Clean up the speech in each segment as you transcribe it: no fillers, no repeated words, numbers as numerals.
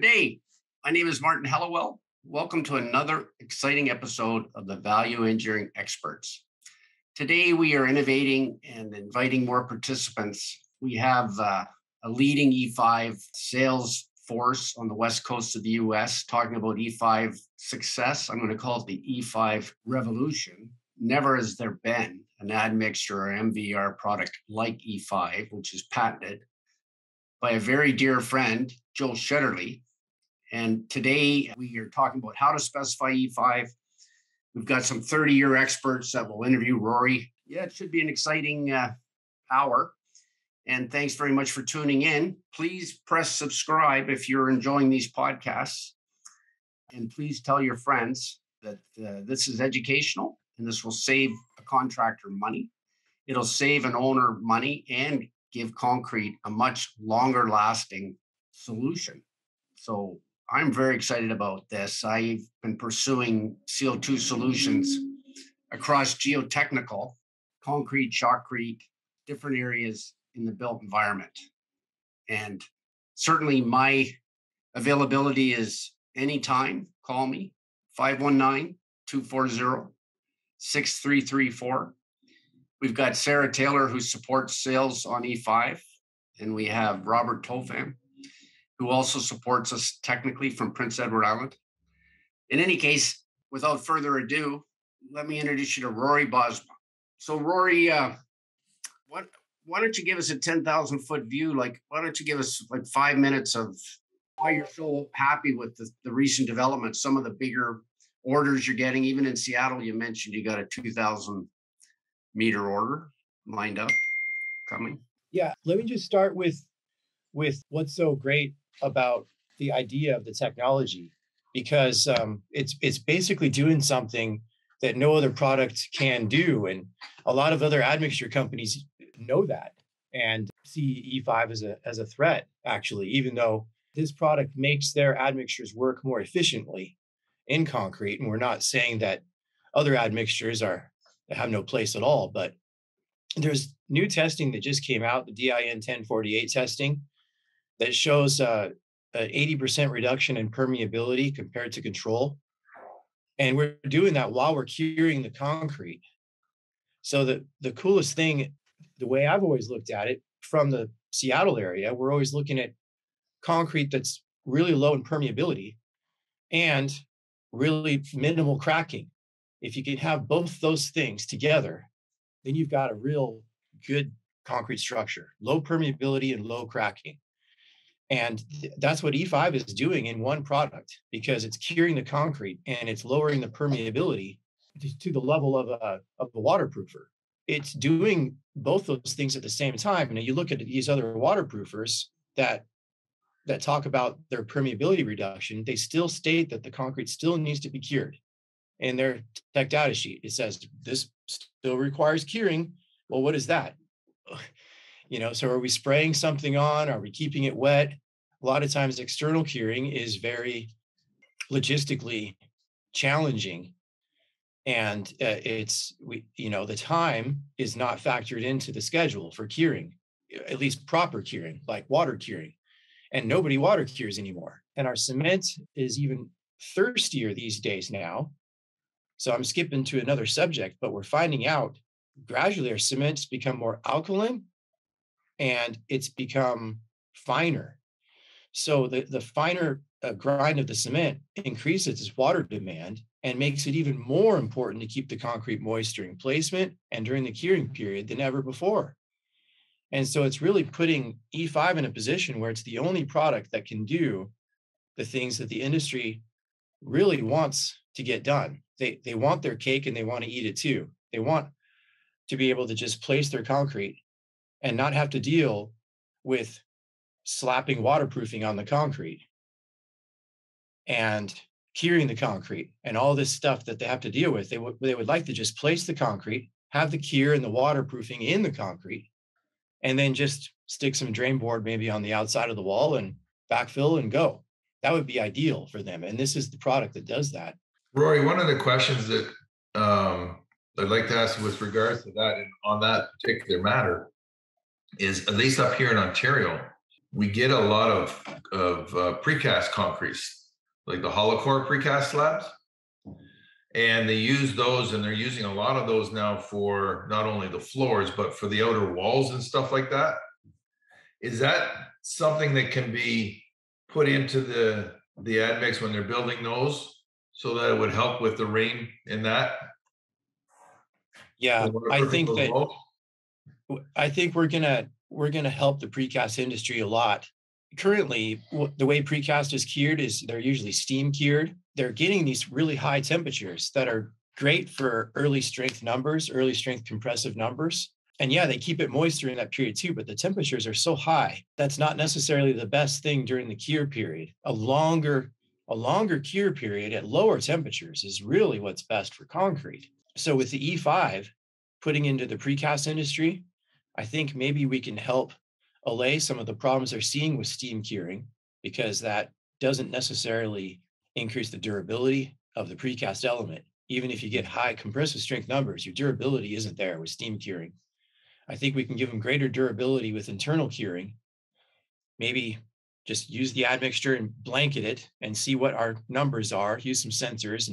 Good day. My name is Martin Halliwell. Welcome to another exciting episode of the Value Engineering Experts. Today, we are innovating and inviting more participants. We have a leading E5 sales force on the West Coast of the US talking about E5 success. I'm going to call it the E5 revolution. Never has there been an admixture or MVR product like E5, which is patented by a very dear friend, Joe Shetterly. And today we are talking about how to specify E5. We've got some 30-year experts that will interview Rory. Yeah, it should be an exciting hour. And thanks very much for tuning in. Please press subscribe if you're enjoying these podcasts. And please tell your friends that this is educational and this will save a contractor money. It'll save an owner money and give concrete a much longer lasting solution. So I'm very excited about this. I've been pursuing CO2 solutions across geotechnical, concrete, shotcrete, different areas in the built environment. And certainly my availability is anytime. Call me, 519-240-6334. We've got Sarah Taylor, who supports sales on E5, and we have Robert Tofan, who also supports us technically from Prince Edward Island. In any case, without further ado, let me introduce you to Rory Bosma. So Rory, why don't you give us a 10,000-foot view? Why don't you give us 5 minutes of why you're so happy with the recent developments, some of the bigger orders you're getting. Even in Seattle, you mentioned you got a 2,000-meter order lined up coming. Yeah, let me just start with what's so great about the idea of the technology, because it's basically doing something that no other product can do. And a lot of other admixture companies know that and see E5 as a threat, actually, even though this product makes their admixtures work more efficiently in concrete. And we're not saying that other admixtures have no place at all, but there's new testing that just came out, the DIN 1048 testing, that shows an 80% reduction in permeability compared to control. And we're doing that while we're curing the concrete. So the coolest thing, the way I've always looked at it from the Seattle area, we're always looking at concrete that's really low in permeability and really minimal cracking. If you can have both those things together, then you've got a real good concrete structure, low permeability and low cracking. And that's what E5 is doing in one product, because it's curing the concrete and it's lowering the permeability to the level of a waterproofer. It's doing both those things at the same time. And you look at these other waterproofers that talk about their permeability reduction, they still state that the concrete still needs to be cured. In their tech data sheet, it says this still requires curing. Well, what is that? So are we spraying something on? Are we keeping it wet? A lot of times external curing is very logistically challenging. And the time is not factored into the schedule for curing, at least proper curing, like water curing. And nobody water cures anymore. And our cement is even thirstier these days now. So I'm skipping to another subject, but we're finding out gradually our cement's become more alkaline and it's become finer. So the finer grind of the cement increases its water demand and makes it even more important to keep the concrete moist during placement and during the curing period than ever before. And so it's really putting E5 in a position where it's the only product that can do the things that the industry really wants to get done. They want their cake and they want to eat it too. They want to be able to just place their concrete and not have to deal with slapping waterproofing on the concrete and curing the concrete and all this stuff that they have to deal with. They would like to just place the concrete, have the cure and the waterproofing in the concrete, and then just stick some drain board maybe on the outside of the wall and backfill and go. That would be ideal for them. And this is the product that does that. Rory, one of the questions that I'd like to ask you with regards to that and on that particular matter is, at least up here in Ontario, we get a lot of precast concretes, like the hollow core precast slabs. And they use those, and they're using a lot of those now for not only the floors, but for the outer walls and stuff like that. Is that something that can be put into the admix when they're building those so that it would help with the rain in that? Yeah, I think those that walls? I think we're gonna help the precast industry a lot. Currently, the way precast is cured is they're usually steam cured. They're getting these really high temperatures that are great for early strength numbers, early strength compressive numbers. And yeah, they keep it moist during that period too, but the temperatures are so high. That's not necessarily the best thing during the cure period. A longer cure period at lower temperatures is really what's best for concrete. So with the E5 putting into the precast industry, I think maybe we can help allay some of the problems they're seeing with steam curing, because that doesn't necessarily increase the durability of the precast element. Even if you get high compressive strength numbers, your durability isn't there with steam curing. I think we can give them greater durability with internal curing. Maybe just use the admixture and blanket it and see what our numbers are, use some sensors,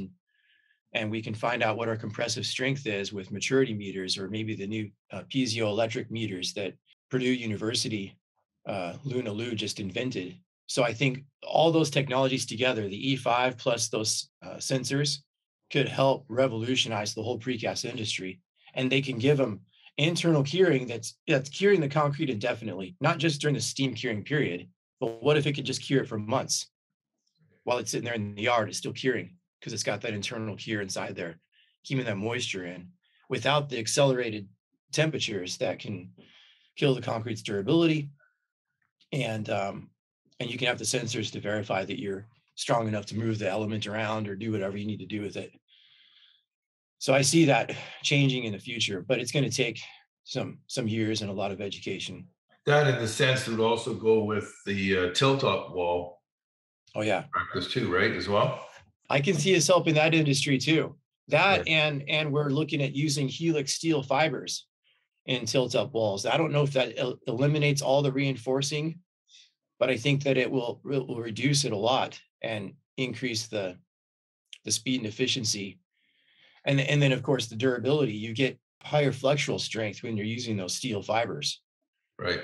and we can find out what our compressive strength is with maturity meters, or maybe the new piezoelectric meters that Purdue University, Luna Lu just invented. So I think all those technologies together, the E5 plus those sensors, could help revolutionize the whole precast industry. And they can give them internal curing that's curing the concrete indefinitely, not just during the steam curing period, but what if it could just cure it for months while it's sitting there in the yard, it's still curing because it's got that internal cure inside there, keeping that moisture in without the accelerated temperatures that can kill the concrete's durability. And you can have the sensors to verify that you're strong enough to move the element around or do whatever you need to do with it. So I see that changing in the future, but it's going to take some years and a lot of education. That, in the sense, would also go with the tilt-up wall. Oh yeah, Practice too, right? As well. I can see us helping that industry too. That and we're looking at using helix steel fibers in tilt-up walls. I don't know if that eliminates all the reinforcing, but I think that it will reduce it a lot and increase the speed and efficiency. And then, of course, the durability. You get higher flexural strength when you're using those steel fibers. Right.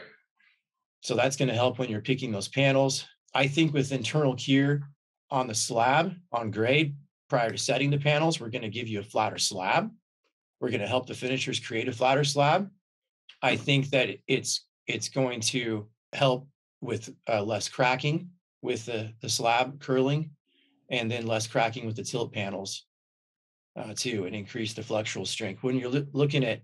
So that's going to help when you're picking those panels. I think with internal cure on the slab, on grade, prior to setting the panels, we're going to give you a flatter slab. We're going to help the finishers create a flatter slab. I think that it's going to help with less cracking with the slab curling, and then less cracking with the tilt panels too, and increase the flexural strength. When you're looking at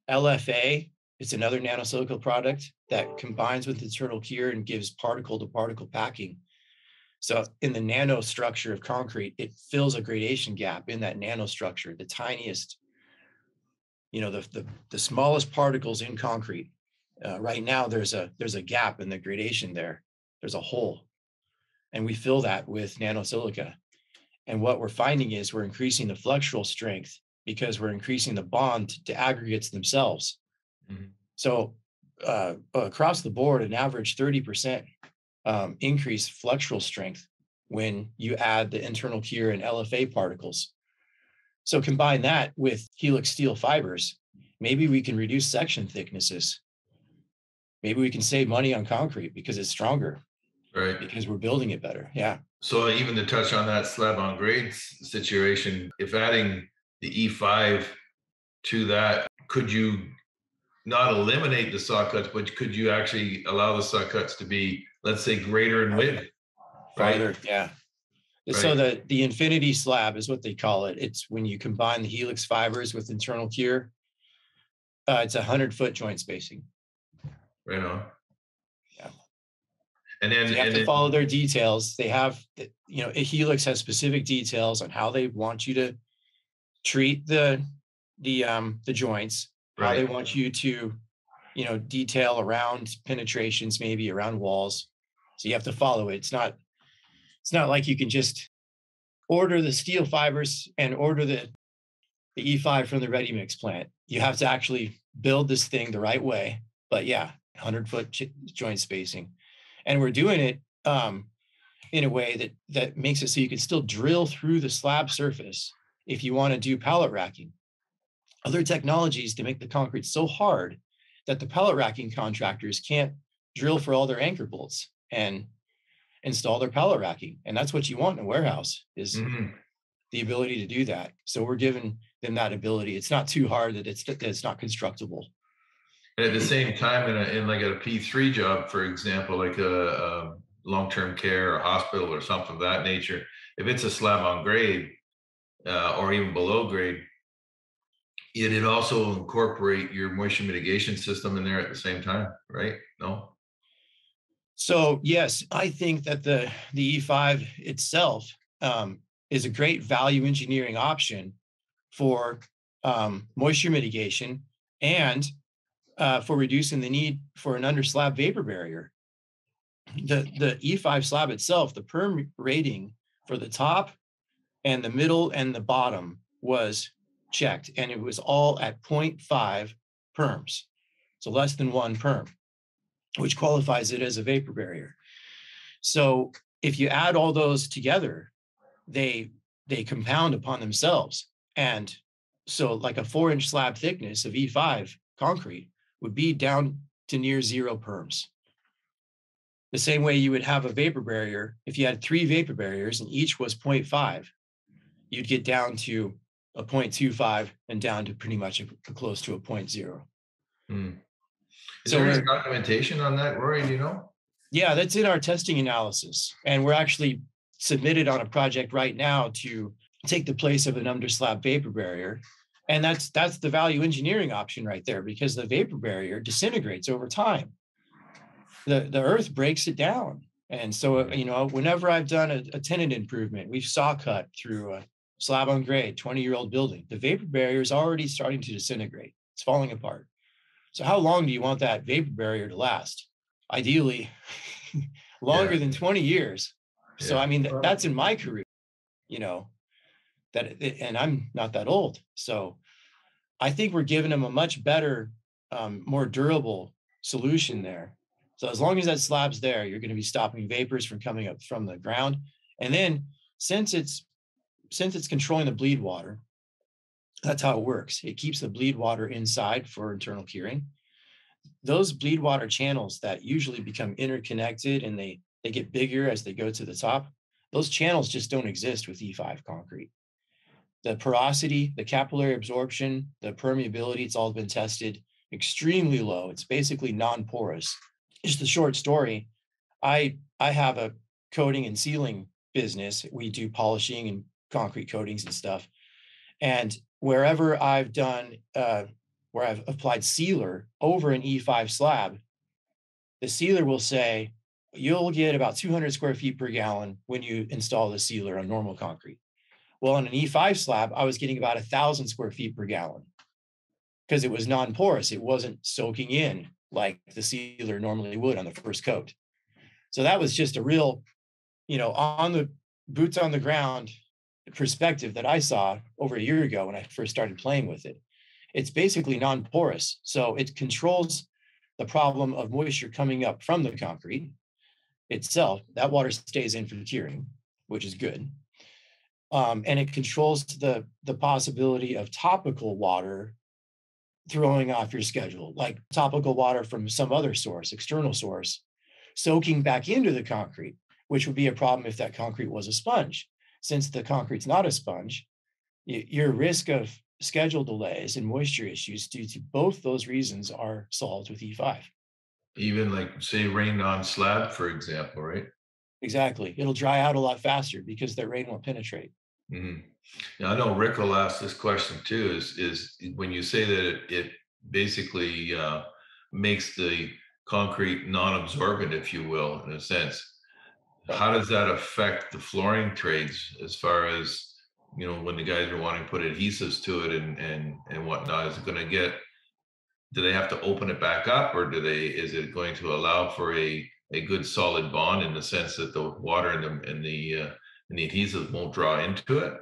LFA, it's another nanosilica product that combines with internal cure and gives particle to particle packing. So in the nanostructure of concrete, it fills a gradation gap in that nanostructure, the tiniest, the smallest particles in concrete. Right now, there's a gap in the gradation there. There's a hole, and we fill that with nanosilica. And what we're finding is we're increasing the flexural strength because we're increasing the bond to aggregates themselves. Mm-hmm. So across the board, an average 30% increase flexural strength when you add the internal cure and LFA particles. So combine that with helix steel fibers, maybe we can reduce section thicknesses. Maybe we can save money on concrete because it's stronger. Right. Because we're building it better. Yeah. So even to touch on that slab on grade situation, if adding the E5 to that, could you not eliminate the saw cuts, but could you actually allow the saw cuts to be, let's say, greater in width? Farther, right? Yeah. Right. So the infinity slab is what they call it. It's when you combine the helix fibers with internal cure. It's 100-foot joint spacing. Right on. Yeah. And then so you have to follow their details. They have, a helix has specific details on how they want you to treat the joints, right. How they want you to, detail around penetrations, maybe around walls. So you have to follow it. It's not like you can just order the steel fibers and order the E5 from the ready mix plant. You have to actually build this thing the right way. But yeah, 100-foot joint spacing. And we're doing it in a way that makes it so you can still drill through the slab surface if you want to do pallet racking. Other technologies to make the concrete so hard that the pallet racking contractors can't drill for all their anchor bolts and install their pallet racking. And that's what you want in a warehouse, is the ability to do that. So we're giving them that ability. It's not too hard that it's not constructible. And at the same time, in like a P3 job, for example, like a long-term care or hospital or something of that nature, if it's a slab on grade or even below grade, it'd also incorporate your moisture mitigation system in there at the same time, right? No? So yes, I think that the E5 itself is a great value engineering option for moisture mitigation and for reducing the need for an under slab vapor barrier. The E5 slab itself, the perm rating for the top and the middle and the bottom was checked, and it was all at 0.5 perms, so less than 1 perm, which qualifies it as a vapor barrier. So if you add all those together, they compound upon themselves. And so like a 4-inch slab thickness of E5 concrete would be down to near 0 perms. The same way you would have a vapor barrier, if you had 3 vapor barriers and each was 0.5, you'd get down to a 0.25 and down to pretty much close to a 0.0. Is there any documentation on that, Rory? Do you know? Yeah, that's in our testing analysis. And we're actually submitted on a project right now to take the place of an under slab vapor barrier. And that's the value engineering option right there, because the vapor barrier disintegrates over time. The earth breaks it down. And so, whenever I've done a tenant improvement, we've saw cut through a slab on grade, 20-year-old building, the vapor barrier is already starting to disintegrate. It's falling apart. So how long do you want that vapor barrier to last? Ideally, longer than 20 years. Yeah. So, I mean, that's in my career, and I'm not that old. So I think we're giving them a much better, more durable solution there. So as long as that slab's there, you're going to be stopping vapors from coming up from the ground. And then since it's controlling the bleed water, that's how it works. It keeps the bleed water inside for internal curing. Those bleed water channels that usually become interconnected and they get bigger as they go to the top, those channels just don't exist with E5 concrete. The porosity, the capillary absorption, the permeability, it's all been tested extremely low. It's basically non-porous. Just a short story. I have a coating and sealing business. We do polishing and concrete coatings and stuff. And wherever I've done, where I've applied sealer over an E5 slab, the sealer will say, you'll get about 200 square feet per gallon when you install the sealer on normal concrete. Well, on an E5 slab, I was getting about 1,000 square feet per gallon because it was non-porous. It wasn't soaking in like the sealer normally would on the first coat. So that was just a real, on the boots on the ground perspective that I saw over a year ago when I first started playing with it. It's basically non-porous. So it controls the problem of moisture coming up from the concrete itself. That water stays in for curing, which is good. And it controls the possibility of topical water throwing off your schedule, like topical water from some other source, external source, soaking back into the concrete, which would be a problem if that concrete was a sponge. Since the concrete's not a sponge, your risk of schedule delays and moisture issues due to both those reasons are solved with E5. Even like, say, rain on slab, for example, right? Exactly. It'll dry out a lot faster because that rain won't penetrate. Mm-hmm. Now, I know Rick will ask this question too, is when you say that it basically makes the concrete non-absorbent, if you will, in a sense, how does that affect the flooring trades as far as, when the guys are wanting to put adhesives to it and whatnot? Is it going to do they have to open it back up, or is it going to allow for a good solid bond in the sense that the water and the adhesive won't draw into it?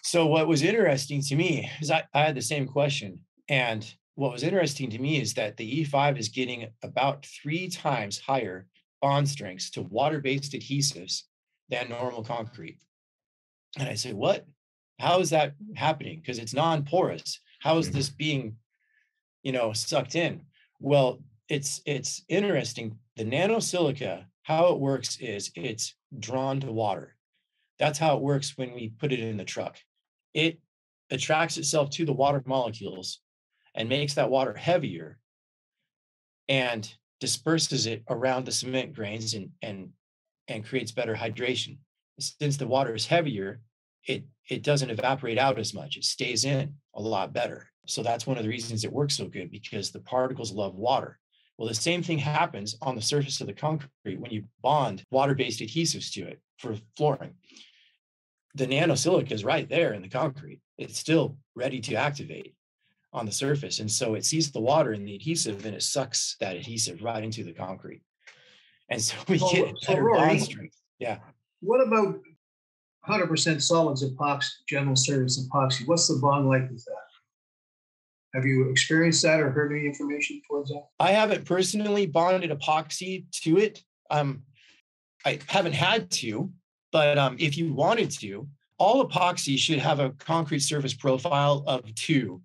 So what was interesting to me is I had the same question, and what was interesting to me is that the E5 is getting about 3 times higher bond strengths to water-based adhesives than normal concrete. And I say, what? How is that happening? Because it's non-porous. How is this being, sucked in? Well, it's interesting. The nano-silica, how it works is it's drawn to water. That's how it works when we put it in the truck. It attracts itself to the water molecules and makes that water heavier and disperses it around the cement grains and creates better hydration. Since the water is heavier, it doesn't evaporate out as much. It stays in a lot better. So that's one of the reasons it works so good, because the particles love water. Well, the same thing happens on the surface of the concrete when you bond water-based adhesives to it for flooring. The nano-silica is right there in the concrete. It's still ready to activate on the surface. And so it sees the water in the adhesive and it sucks that adhesive right into the concrete. And so we get better bond strength. Yeah. What about 100% solids epoxy, general service epoxy? What's the bond like with that? Have you experienced that or heard any information towards that? I haven't personally bonded epoxy to it. I haven't had to, but if you wanted to, all epoxy should have a concrete surface profile of 2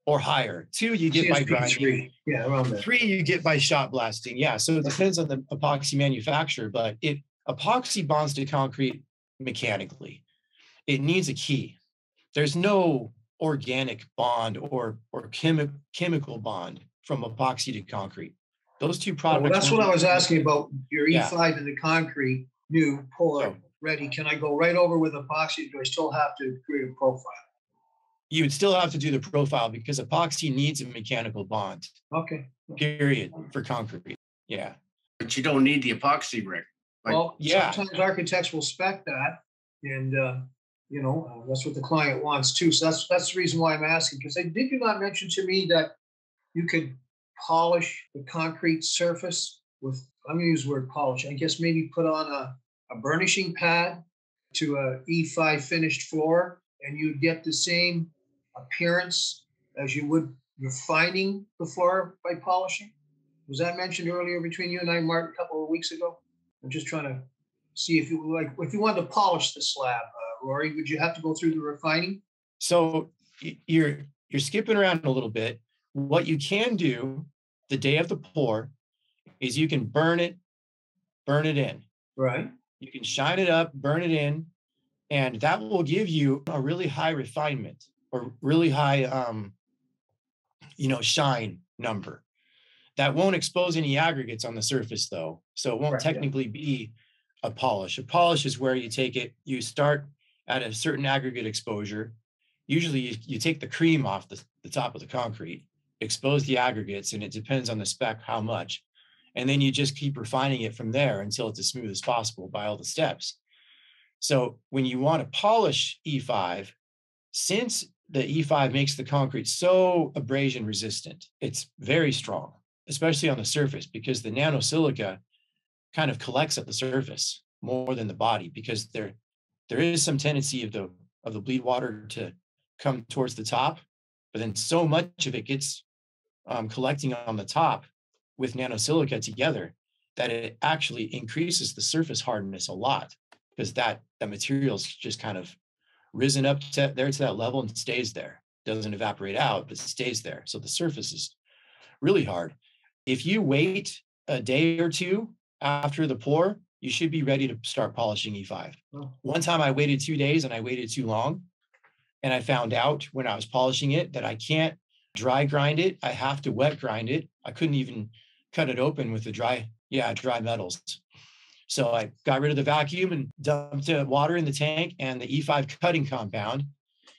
or higher. 2 you get by grinding. 3. Yeah, around there. 3 you get by shot blasting. Yeah, so it depends on the epoxy manufacturer, but epoxy bonds to concrete mechanically. It needs a key. There's no organic bond or chemical bond from epoxy to concrete. Those two products. Well, that's what I was asking about. Your E5 in the concrete, new, pour, ready. Can I go right over with epoxy? Do I still have to create a profile? You would still have to do the profile because epoxy needs a mechanical bond. Okay. Period for concrete. Yeah. But you don't need the epoxy, Rick. Well, sometimes architects will spec that, and that's what the client wants too. So that's the reason why I'm asking, because did you not mention to me that you could polish the concrete surface with, I'm going to use the word polish, I guess maybe put on a burnishing pad to a E5 finished floor, and you'd get the same appearance as you would refining the floor by polishing? Was that mentioned earlier between you and I, Mark, a couple of weeks ago? I'm just trying to see if you wanted to polish the slab, Rory, would you have to go through the refining? So you're skipping around a little bit. What you can do the day of the pour is you can burn it in. Right. You can shine it up, burn it in, and that will give you a really high refinement or really high, shine number. That won't expose any aggregates on the surface, though. So it won't technically be a polish. A polish is where you take it, you start at a certain aggregate exposure. Usually you take the cream off the top of the concrete, expose the aggregates, and it depends on the spec how much. And then you just keep refining it from there until it's as smooth as possible by all the steps. So when you want to polish E5, since the E5 makes the concrete so abrasion resistant, it's very strong, especially on the surface, because the nano-silica kind of collects at the surface more than the body, because there is some tendency of the bleed water to come towards the top, but then so much of it gets collecting on the top with nano-silica together that it actually increases the surface hardness a lot, because that material's just kind of risen up to that level and stays there. Doesn't evaporate out, but stays there. So the surface is really hard. If you wait a day or two after the pour, you should be ready to start polishing E5. One time I waited 2 days and I waited too long. And I found out when I was polishing it that I can't dry grind it. I have to wet grind it. I couldn't even cut it open with the dry metals. So I got rid of the vacuum and dumped water in the tank and the E5 cutting compound.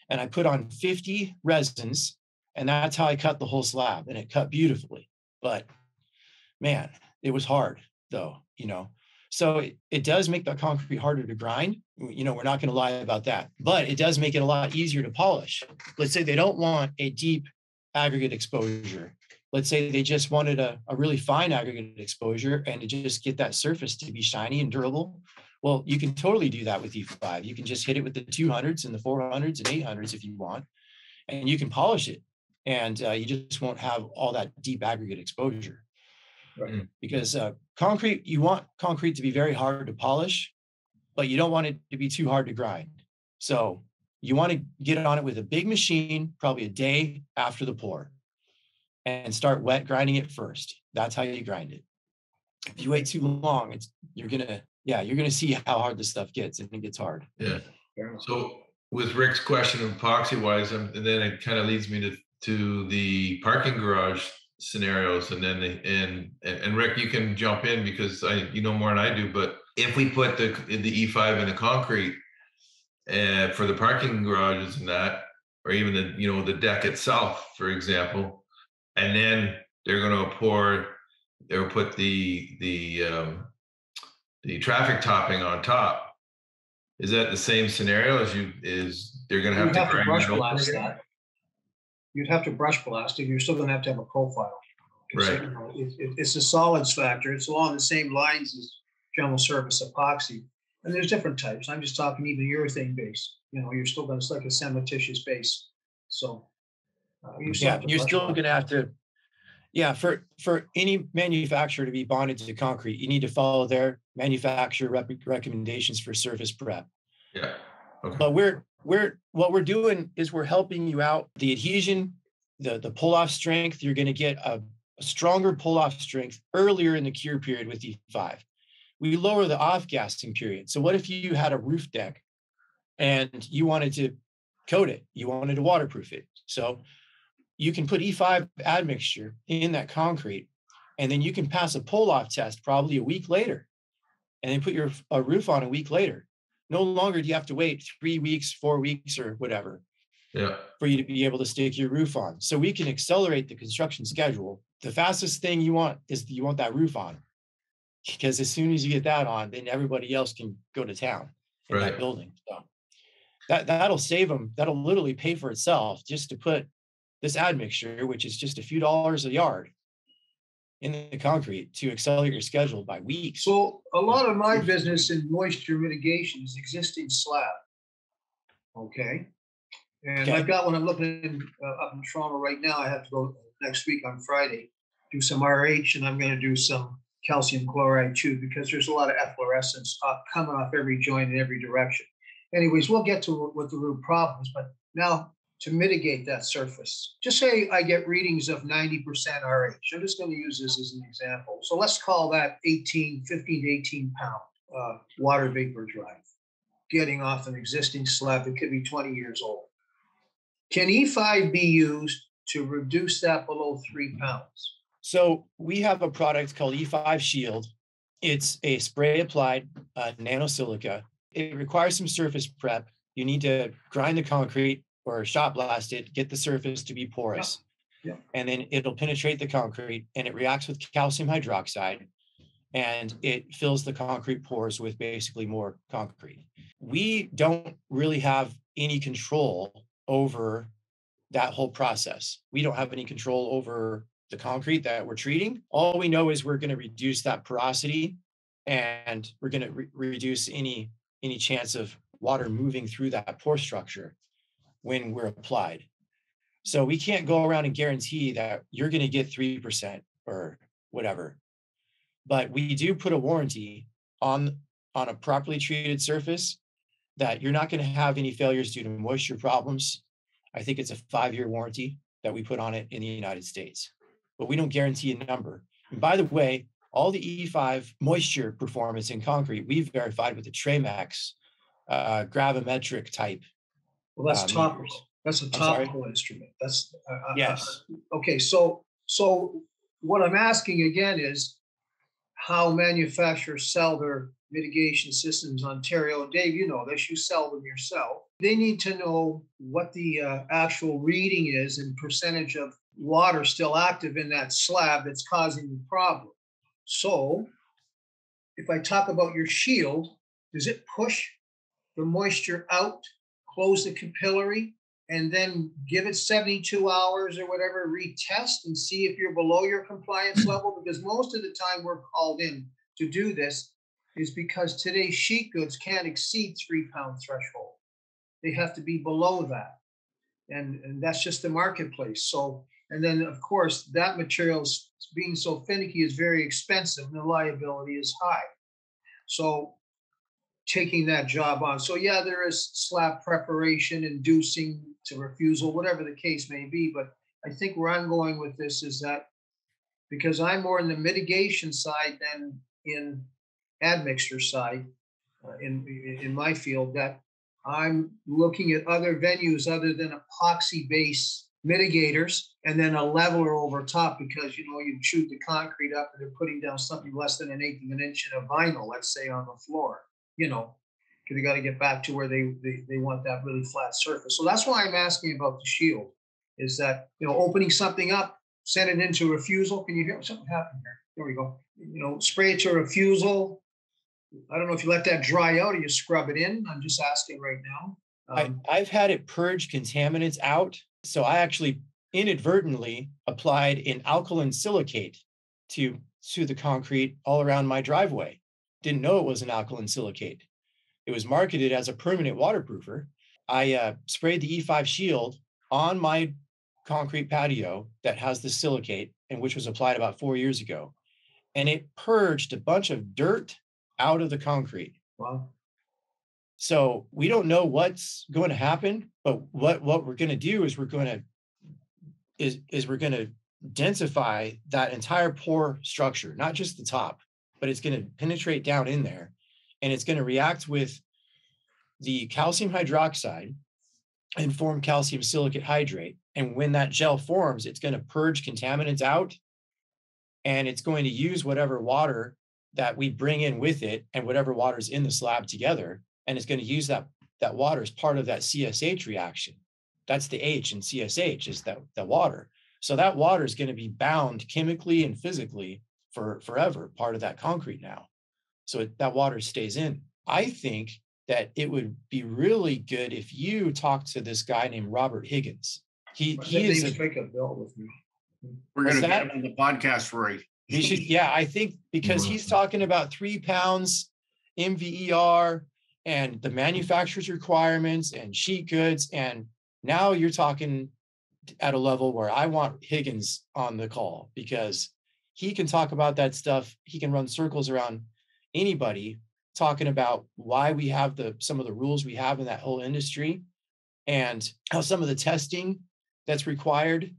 And I put on 50 resins, and that's how I cut the whole slab. And it cut beautifully. But man, it was hard though, So it does make the concrete harder to grind. We're not going to lie about that, but it does make it a lot easier to polish. Let's say they don't want a deep aggregate exposure. Let's say they just wanted a really fine aggregate exposure and to just get that surface to be shiny and durable. Well, you can totally do that with E5. You can just hit it with the 200s and the 400s and 800s if you want, and you can polish it and you just won't have all that deep aggregate exposure. Right. Because concrete, you want concrete to be very hard to polish, but you don't want it to be too hard to grind. So you want to get on it with a big machine, probably a day after the pour, and start wet grinding it first. That's how you grind it. If you wait too long, you're gonna see how hard this stuff gets, and it gets hard. Yeah. So with Rick's question of epoxy wise, and then it kind of leads me to the parking garage scenarios, and then and Rick, you can jump in because you know more than I do. But if we put the E5 in the concrete for the parking garages and that, or even the deck itself, for example, and then they're going to they'll put the traffic topping on top. Is that the same scenario as they're going to have to brush blast that? You'd have to brush blast it. You're still going to have a profile. Right. It's a solids factor. It's along the same lines as general surface epoxy. And there's different types. I'm just talking even urethane base. You're still going to, it's like a cementitious base. So you're still going to have to. Yeah, for any manufacturer to be bonded to concrete, you need to follow their manufacturer recommendations for surface prep. Yeah. Okay. But what we're doing is we're helping you out. The adhesion, the pull-off strength, you're going to get a stronger pull-off strength earlier in the cure period with E5. We lower the off-gassing period. So what if you had a roof deck and you wanted to coat it? You wanted to waterproof it. So you can put E5 admixture in that concrete, and then you can pass a pull-off test probably a week later, and then put your roof on a week later. No longer do you have to wait 3 weeks, 4 weeks, or whatever for you to be able to stick your roof on. So we can accelerate the construction schedule. The fastest thing you want that roof on, because as soon as you get that on, then everybody else can go to town in that building. So that'll save them. That'll literally pay for itself just to put this admixture, which is just a few dollars a yard, in the concrete to accelerate your schedule by weeks. So a lot of my business in moisture mitigation is existing slab. Okay. And I've got one I'm looking up in Toronto right now. I have to go next week on Friday, do some RH, and I'm going to do some calcium chloride too, because there's a lot of efflorescence coming off every joint in every direction. Anyways, we'll get to what the root problems, but now to mitigate that surface, just say I get readings of 90% RH. I'm just going to use this as an example. So let's call that 15 to 18 pound water vapor drive, getting off an existing slab that could be 20 years old. Can E5 be used to reduce that below 3 pounds? So we have a product called E5 Shield. It's a spray applied nano-silica. It requires some surface prep. You need to grind the concrete or shot blast it, get the surface to be porous. Yeah. And then it'll penetrate the concrete, and it reacts with calcium hydroxide, and it fills the concrete pores with basically more concrete. We don't really have any control over that whole process. We don't have any control over the concrete that we're treating. All we know is we're going to reduce that porosity, and we're going to reduce any chance of water moving through that pore structure when we're applied. So we can't go around and guarantee that you're going to get 3% or whatever. But we do put a warranty on a properly treated surface that you're not going to have any failures due to moisture problems. I think it's a 5-year warranty that we put on it in the United States, but we don't guarantee a number. And by the way, all the E5 moisture performance in concrete, we've verified with the Tramex gravimetric type. Well, that's topical. That's a topical instrument. That's yes. Okay, so what I'm asking again is how manufacturers sell their mitigation systems. Ontario, and Dave, you know this, you sell them yourself. They need to know what the actual reading is and percentage of water still active in that slab that's causing the problem. So if I talk about your shield, does it push the moisture out, close the capillary, and then give it 72 hours or whatever, retest and see if you're below your compliance level? Because most of the time we're called in to do this is because today's sheet goods can't exceed 3 pound threshold. They have to be below that. and that's just the marketplace. So, and then of course that material's being so finicky is very expensive and the liability is high. So taking that job on. So yeah, there is slab preparation, inducing to refusal, whatever the case may be. But I think where I'm going with this is that because I'm more in the mitigation side than in admixture side in my field, that I'm looking at other venues other than epoxy-based mitigators and then a leveler over top because, you know, you chewed the concrete up and they're putting down something less than 1/8 of an inch in a vinyl, let's say, on the floor, you know, because they got to get back to where they want that really flat surface. So that's why I'm asking about the shield, is that, you know, opening something up, send it into refusal. Can you hear something happen here? There we go. You know, spray it to refusal. I don't know if you let that dry out or you scrub it in. I'm just asking right now. I've had it purge contaminants out. So I actually inadvertently applied an alkaline silicate to the concrete all around my driveway. Didn't know it was an alkaline silicate. It was marketed as a permanent waterproofer. I sprayed the E5 shield on my concrete patio that has the silicate, and which was applied about 4 years ago. And it purged a bunch of dirt out of the concrete. Wow. So we don't know what's going to happen, but what we're going to do is we're going to densify that entire pore structure, not just the top, but it's going to penetrate down in there, and it's going to react with the calcium hydroxide and form calcium silicate hydrate. And when that gel forms, it's going to purge contaminants out, and it's going to use whatever water that we bring in with it and whatever water's in the slab together. And it's going to use that water as part of that CSH reaction. That's the H in CSH, is that water. So that water is going to be bound chemically and physically for forever, part of that concrete now. So that water stays in. I think that it would be really good if you talk to this guy named Robert Higgins. He is a bill with me. We're going to get him on the podcast, Rory. He should, yeah, I think because he's talking about 3 pounds MVER and the manufacturer's requirements and sheet goods. And now you're talking at a level where I want Higgins on the call because he can talk about that stuff. He can run circles around anybody talking about why we have some of the rules we have in that whole industry and how some of the testing that's required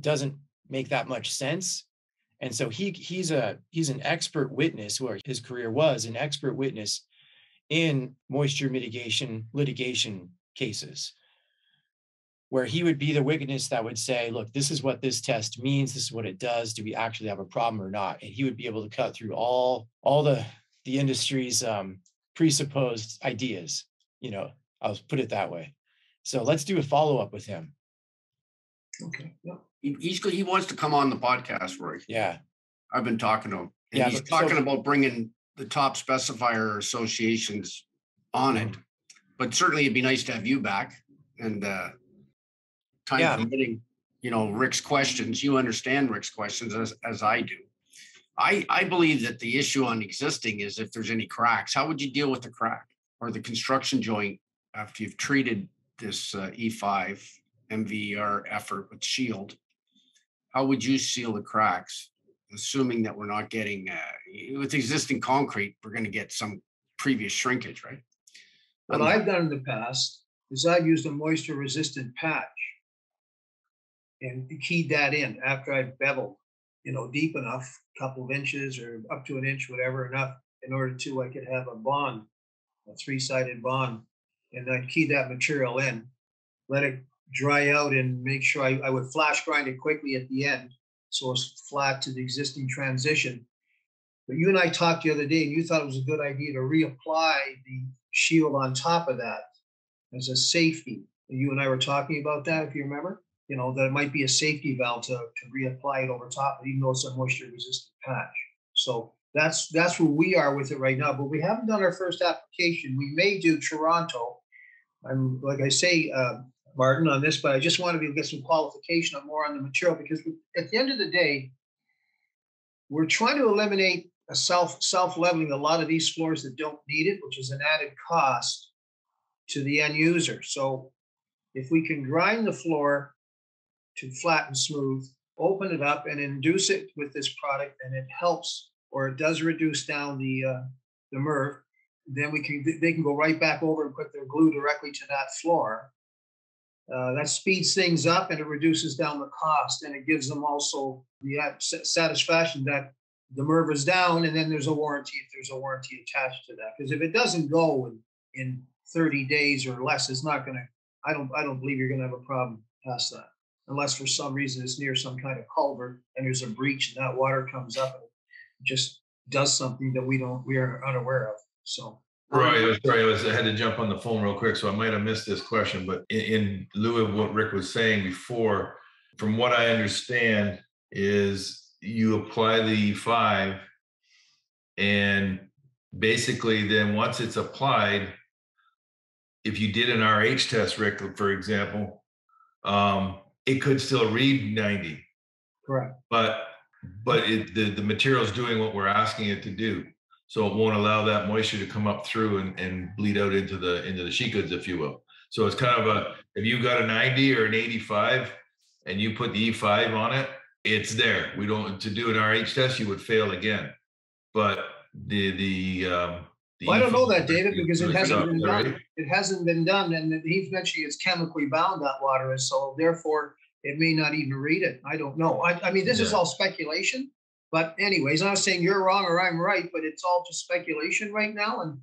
doesn't make that much sense. And so he's an expert witness, or his career was an expert witness in moisture mitigation litigation cases, where he would be the witness that would say, look, this is what this test means. This is what it does. Do we actually have a problem or not? And he would be able to cut through all the industry's presupposed ideas. You know, I'll put it that way. So let's do a follow-up with him. Okay. Yeah. He wants to come on the podcast, Rory. Yeah. I've been talking to him. And he's talking about bringing the top specifier associations on it. But certainly it'd be nice to have you back and time permitting, you know, Rick's questions. You understand Rick's questions as I do. I believe that the issue on existing is if there's any cracks, how would you deal with the crack or the construction joint after you've treated this E5 MVER effort with shield? How would you seal the cracks, assuming that we're not getting, with existing concrete, we're going to get some previous shrinkage, right? What I've done in the past is I've used a moisture resistant patch and keyed that in after I've beveled, you know, deep enough, a couple of inches or up to an inch, whatever, enough in order to, I could have a bond, a 3-sided bond, and I'd key that material in, let it dry out and make sure I would flash grind it quickly at the end so it's flat to the existing transition. But you and I talked the other day and you thought it was a good idea to reapply the shield on top of that as a safety. You and I were talking about that, if you remember, you know, that it might be a safety valve to reapply it over top, even though it's a moisture resistant patch. So that's where we are with it right now, but we haven't done our first application. We may do Toronto. I'm, like I say, Martin, on this, but I just wanted to get some qualification more on the material because at the end of the day, we're trying to eliminate a self-leveling a lot of these floors that don't need it, which is an added cost to the end user. So if we can grind the floor to flat and smooth, open it up and induce it with this product, and it helps, or it does reduce down the MERV, then they can go right back over and put their glue directly to that floor. That speeds things up and it reduces down the cost, and it gives them also the satisfaction that the MERV is down, and then there's a warranty if there's a warranty attached to that. Because if it doesn't go in 30 days or less, it's not going to. I don't believe you're going to have a problem past that, unless for some reason it's near some kind of culvert and there's a breach and that water comes up and it just does something that we are unaware of. So. Right. I had to jump on the phone real quick, so I might have missed this question. But in lieu of what Rick was saying before, from what I understand, is you apply the E5, and basically, then once it's applied, if you did an RH test, Rick, for example, it could still read 90. Correct. But the material is doing what we're asking it to do. So it won't allow that moisture to come up through and bleed out into the sheet goods, if you will. So it's kind of if you've got a 90 or an 85 and you put the E5 on it, it's there. To do an RH test, you would fail again. But well, I don't know that, David, because it hasn't been done. Right? It hasn't been done, and he's mentioning it's chemically bound, that water is, so therefore it may not even read it. I don't know. I mean, this is all speculation. But anyways, I'm not saying you're wrong or I'm right, but it's all just speculation right now. And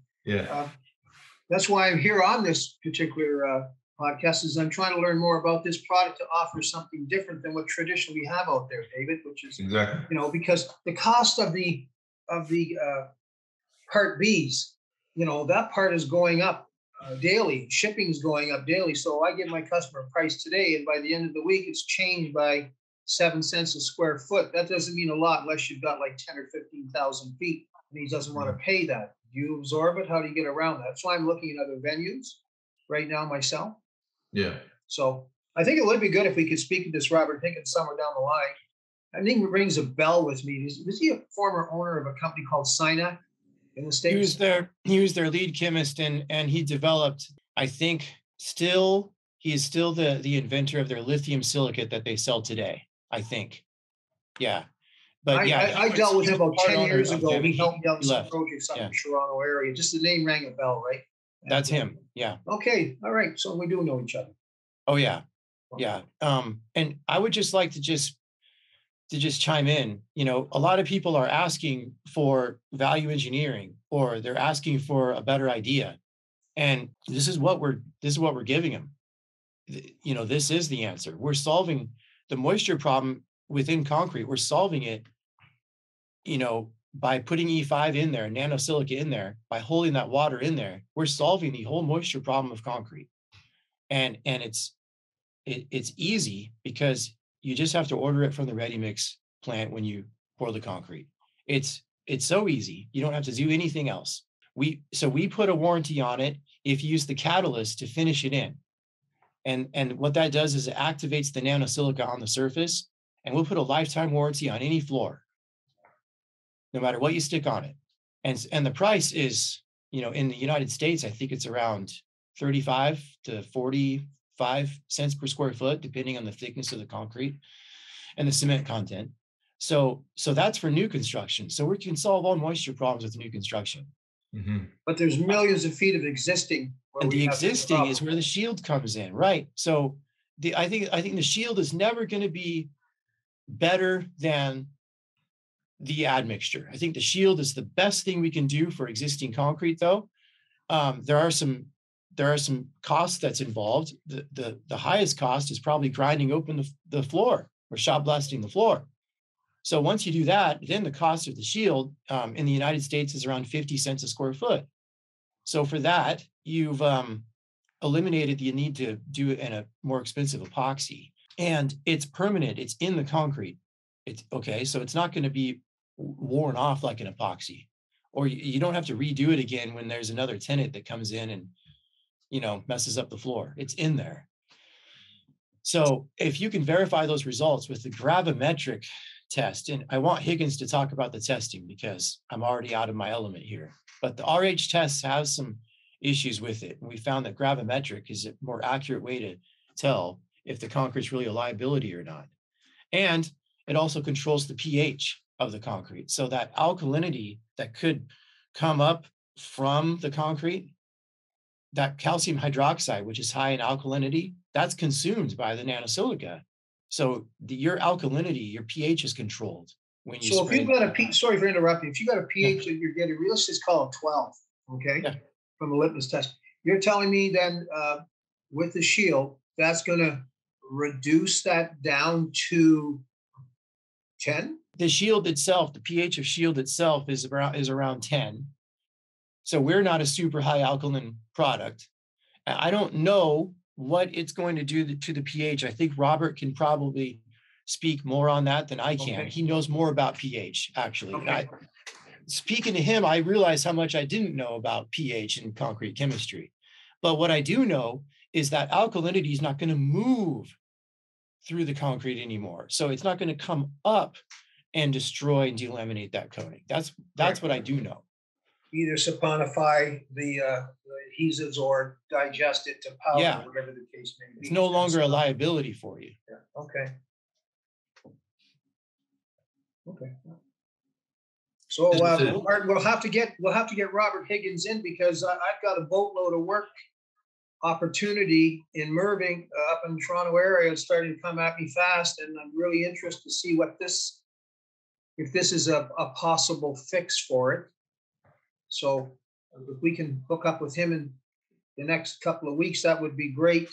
that's why I'm here on this particular podcast, is I'm trying to learn more about this product to offer something different than what traditionally we have out there, David, which is, exactly, because the cost of the Part Bs, that part is going up daily. Shipping is going up daily. So I give my customer a price today, and by the end of the week, it's changed by 7 cents a square foot. That doesn't mean a lot unless you've got like 10 or 15,000 feet, and he doesn't want to pay that. Do you absorb it? How do you get around that? That's why I'm looking at other venues right now myself. Yeah. So I think it would be good if we could speak to this Robert Higgins somewhere down the line. I think it rings a bell with me. Was he a former owner of a company called Synac in the States? He was their lead chemist, and he developed, I think, he is still the inventor of their lithium silicate that they sell today, I think. Yeah. But I dealt with him about 10 years ago. He helped me out with some projects up in the Toronto area. Just the name rang a bell, right? That's him. Yeah. Okay. All right. So we do know each other. Oh, yeah. Yeah. And I would just like to just chime in. A lot of people are asking for value engineering, or they're asking for a better idea. And this is what we're giving them. This is the answer. We're solving the moisture problem within concrete. We're solving it, by putting E5 in there, nano-silica in there, by holding that water in there. We're solving the whole moisture problem of concrete. And it's easy, because you just have to order it from the ready mix plant when you pour the concrete. It's so easy. You don't have to do anything else. We put a warranty on it if you use the catalyst to finish it in. And what that does is it activates the nano-silica on the surface, and we'll put a lifetime warranty on any floor, no matter what you stick on it. And the price is, in the United States, I think it's around 35 to 45 cents per square foot, depending on the thickness of the concrete and the cement content. So that's for new construction. So we can solve all moisture problems with new construction. Mm-hmm. But there's millions of feet of existing. And the existing is where the shield comes in, right? So I think the shield is never going to be better than the admixture. I think the shield is the best thing we can do for existing concrete, though. There are some costs that's involved. The highest cost is probably grinding open the floor or shot blasting the floor. So once you do that, then the cost of the shield in the United States is around 50 cents a square foot. So for that, you've eliminated the need to do it in a more expensive epoxy. And it's permanent. It's in the concrete. It's okay. So it's not going to be worn off like an epoxy. Or you don't have to redo it again when there's another tenant that comes in and, messes up the floor. It's in there. So if you can verify those results with the gravimetric test, and I want Higgins to talk about the testing because I'm already out of my element here, but the RH test has some issues with it. And we found that gravimetric is a more accurate way to tell if the concrete's really a liability or not. And it also controls the pH of the concrete. So that alkalinity that could come up from the concrete, that calcium hydroxide, which is high in alkalinity, that's consumed by the nanosilica. So your alkalinity, your pH is controlled when you So spray. if you've got a sorry for interrupting, if you got a pH that you're getting, let's just call it 12, okay, from the litmus test. You're telling me then with the shield, that's going to reduce that down to 10? The shield itself, the pH of shield itself is around 10. So we're not a super high alkaline product. I don't know what it's going to do to the pH. I think Robert can probably speak more on that than I can. Okay. He knows more about pH, actually. Okay. Speaking to him, I realized how much I didn't know about pH and concrete chemistry. But what I do know is that alkalinity is not going to move through the concrete anymore. So it's not going to come up and destroy and delaminate that coating. That's what I do know. Either saponify the adhesives or digest it to powder, whatever the case may be. It's no longer a liability for you. Yeah. Okay. Okay. So we'll have to get Robert Higgins in because I've got a boatload of work opportunity in Merving up in the Toronto area. It's starting to come at me fast, and I'm really interested to see if this is a possible fix for it. So if we can hook up with him in the next couple of weeks, that would be great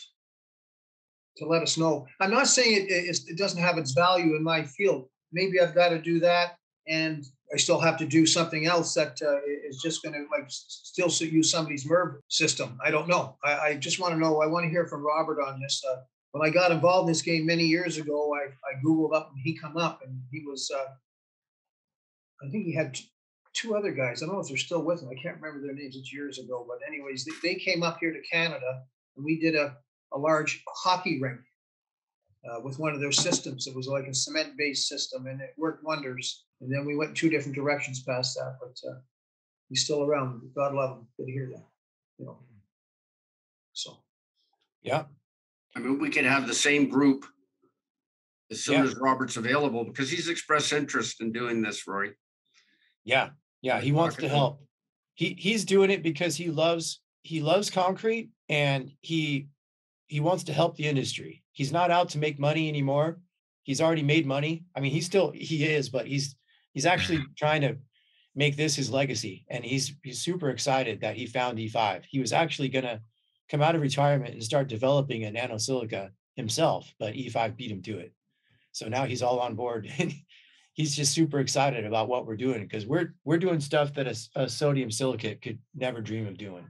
to let us know. I'm not saying it doesn't have its value in my field. Maybe I've got to do that, and I still have to do something else that is just going to still use somebody's MERV system. I don't know. I just want to know. I want to hear from Robert on this. When I got involved in this game many years ago, I Googled up and he come up, and he was, I think he had two other guys. I don't know if they're still with him. I can't remember their names. It's years ago. But anyways, they came up here to Canada, and we did a large hockey rink with one of their systems. It was like a cement-based system, and it worked wonders. And then we went in two different directions past that, but he's still around. God love him. Good to hear that. You know. So. Yeah. I mean, we could have the same group as soon as Robert's available, because he's expressed interest in doing this, Rory. Yeah. Yeah. He wants to help. He's doing it because he loves concrete, and he wants to help the industry. He's not out to make money anymore. He's already made money. I mean, he is, but he's actually trying to make this his legacy. And he's super excited that he found E5. He was actually going to come out of retirement and start developing a nanosilica himself, but E5 beat him to it. So now he's all on board. He's just super excited about what we're doing, because we're doing stuff that a sodium silicate could never dream of doing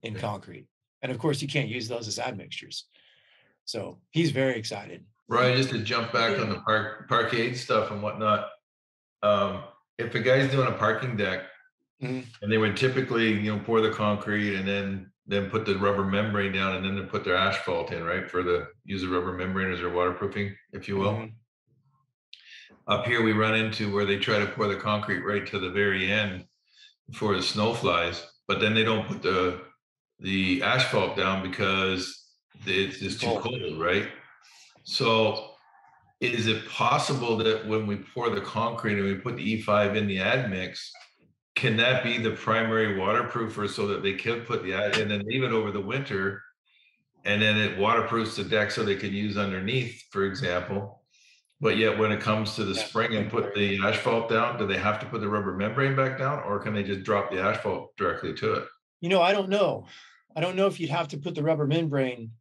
in concrete. And of course, you can't use those as admixtures. So he's very excited. Right, just to jump back on the parkade stuff and whatnot. If a guy's doing a parking deck, and they would typically, pour the concrete and then put the rubber membrane down, and then they put their asphalt in, right, for the use of rubber membrane as their waterproofing, if you will. Up here, we run into where they try to pour the concrete right to the very end before the snow flies, but then they don't put the asphalt down because it's just too cold, right? So is it possible that when we pour the concrete and we put the E5 in the admix, can that be the primary waterproofer so that they can put the ad and then leave it over the winter, and then it waterproofs the deck so they could use underneath, for example? But yet when it comes to the spring and put the asphalt down, do they have to put the rubber membrane back down, or can they just drop the asphalt directly to it? I don't know. I don't know if you'd have to put the rubber membrane.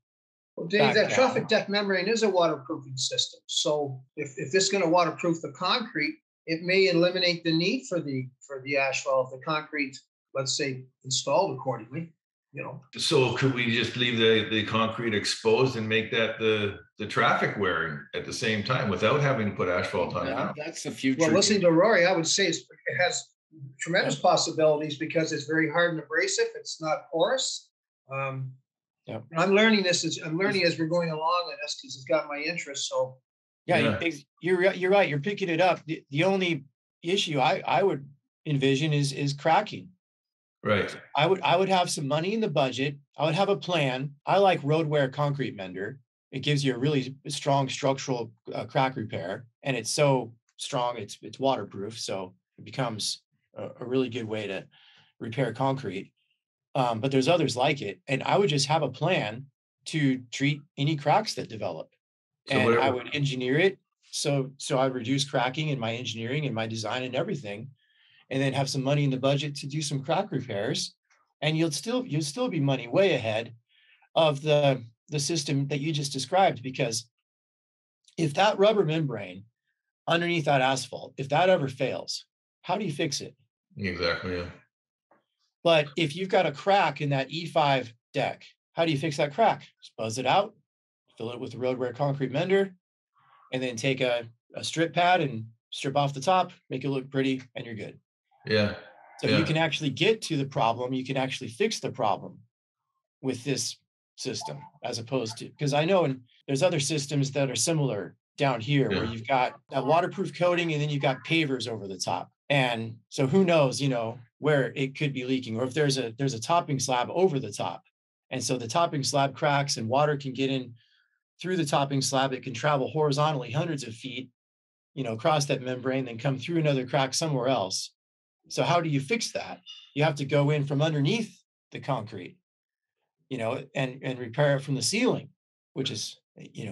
Well, Dave, that traffic deck membrane is a waterproofing system. So if this is going to waterproof the concrete, it may eliminate the need for the asphalt if the concrete, let's say, installed accordingly. So could we just leave the concrete exposed and make that the traffic wearing at the same time without having to put asphalt on it? That's the future. Well, listening to Rory, I would say it has tremendous possibilities because it's very hard and abrasive. It's not porous. I'm learning as we're going along in this because it's got my interest. So you're right. You're picking it up. The only issue I would envision is cracking. Right. I would have some money in the budget. I would have a plan. I like road wear concrete mender. It gives you a really strong structural crack repair, and it's so strong, it's waterproof. So it becomes a really good way to repair concrete. But there's others like it. And I would just have a plan to treat any cracks that develop. So And whatever. I would engineer it. So I'd reduce cracking in my engineering and my design and everything, and then have some money in the budget to do some crack repairs. And you'll still be money way ahead of the system that you just described, because if that rubber membrane underneath that asphalt, if that ever fails, how do you fix it? Exactly. Yeah. But if you've got a crack in that E5 deck, how do you fix that crack? Just buzz it out, fill it with the road wear concrete mender, and then take a strip pad and strip off the top, make it look pretty, and you're good. Yeah. So you can actually get to the problem. You can actually fix the problem with this system, as opposed to, because I know there's other systems that are similar down here where you've got that waterproof coating and then you've got pavers over the top. And so who knows, where it could be leaking, or if there's a topping slab over the top. And so the topping slab cracks and water can get in through the topping slab. It can travel horizontally hundreds of feet, across that membrane, then come through another crack somewhere else. So how do you fix that? You have to go in from underneath the concrete, and repair it from the ceiling, which is,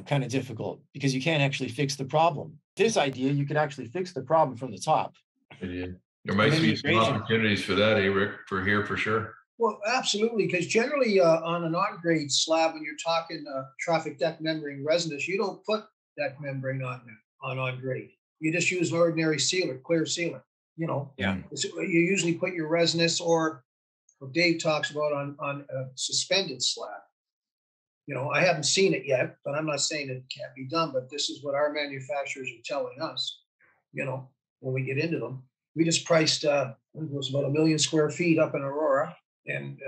kind of difficult because you can't actually fix the problem. This idea, you could actually fix the problem from the top. Yeah. There might be some opportunities for that, Rick, for sure. Well, absolutely, because generally on an on-grade slab, when you're talking traffic deck membrane resinous, you don't put deck membrane on grade. You just use an ordinary sealer, clear sealer. Yeah. You usually put your resinous, or what Dave talks about on a suspended slab. I haven't seen it yet, but I'm not saying it can't be done. But this is what our manufacturers are telling us. When we get into them, we just priced it was about 1 million square feet up in Aurora, and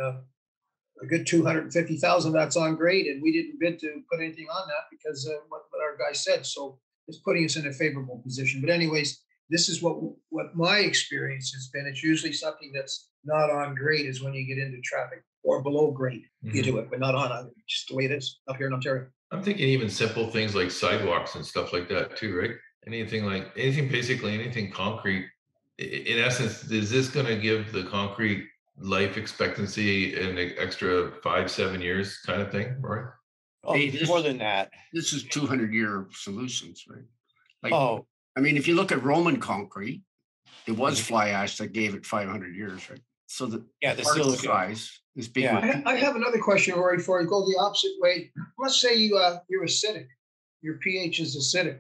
a good 250,000 that's on grade, and we didn't bid to put anything on that because what our guy said. So it's putting us in a favorable position. But anyways, this is what my experience has been. It's usually something that's not on grade is when you get into traffic, or below grade. You do it, but not on just the way it is up here in Ontario. I'm thinking even simple things like sidewalks and stuff like that too, right? Basically anything concrete. In essence, is this going to give the concrete life expectancy an extra 5-7 years kind of thing, right? Oh, more than that. This is 200-year solutions, right? If you look at Roman concrete, it was fly ash that gave it 500 years, right? So the particle size is bigger. Yeah. I have another question, Rory, before I go the opposite way. Let's say you're acidic. Your pH is acidic.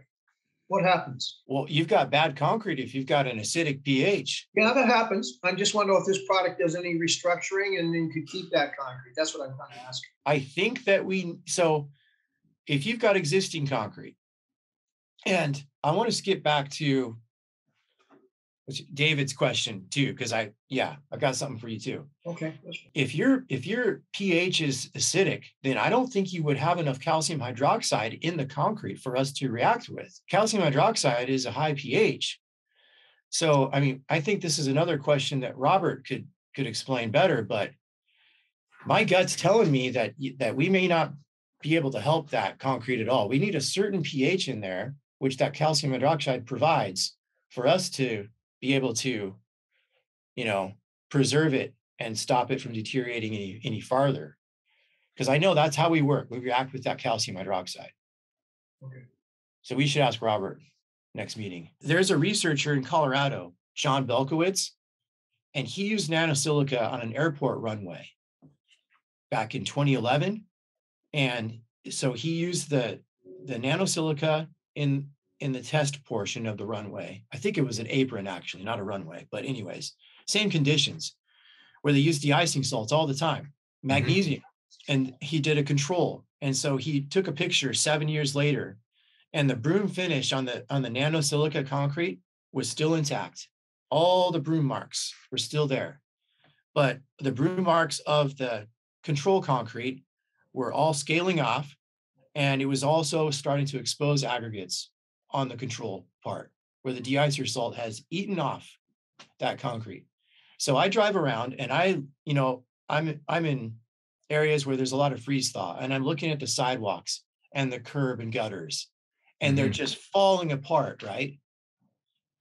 What happens? Well, you've got bad concrete if you've got an acidic pH. Yeah, that happens. I just want to know if this product does any restructuring and then could keep that concrete. That's what I'm trying to ask. I think that so if you've got existing concrete, and I want to skip back to David's question too, because I've got something for you too. Okay. If your pH is acidic, then I don't think you would have enough calcium hydroxide in the concrete for us to react with. Calcium hydroxide is a high pH. So, I think this is another question that Robert could explain better, but my gut's telling me that we may not be able to help that concrete at all. We need a certain pH in there, which that calcium hydroxide provides, for us to be able to, preserve it and stop it from deteriorating any farther. Because I know that's how we work. We react with that calcium hydroxide. Okay. So we should ask Robert next meeting. There's a researcher in Colorado, John Belkowitz, and he used nano-silica on an airport runway back in 2011. And so he used the nano-silica in the test portion of the runway. I think it was an apron, actually, not a runway. But anyways, same conditions where they use de-icing salts all the time, magnesium. And he did a control. And so he took a picture 7 years later, and the broom finish on the nano-silica concrete was still intact. All the broom marks were still there. But the broom marks of the control concrete were all scaling off, and it was also starting to expose aggregates on the control part where the de-icer salt has eaten off that concrete. So I drive around, and I'm in areas where there's a lot of freeze thaw, and I'm looking at the sidewalks, and the curb and gutters, and they're Mhm. just falling apart, right?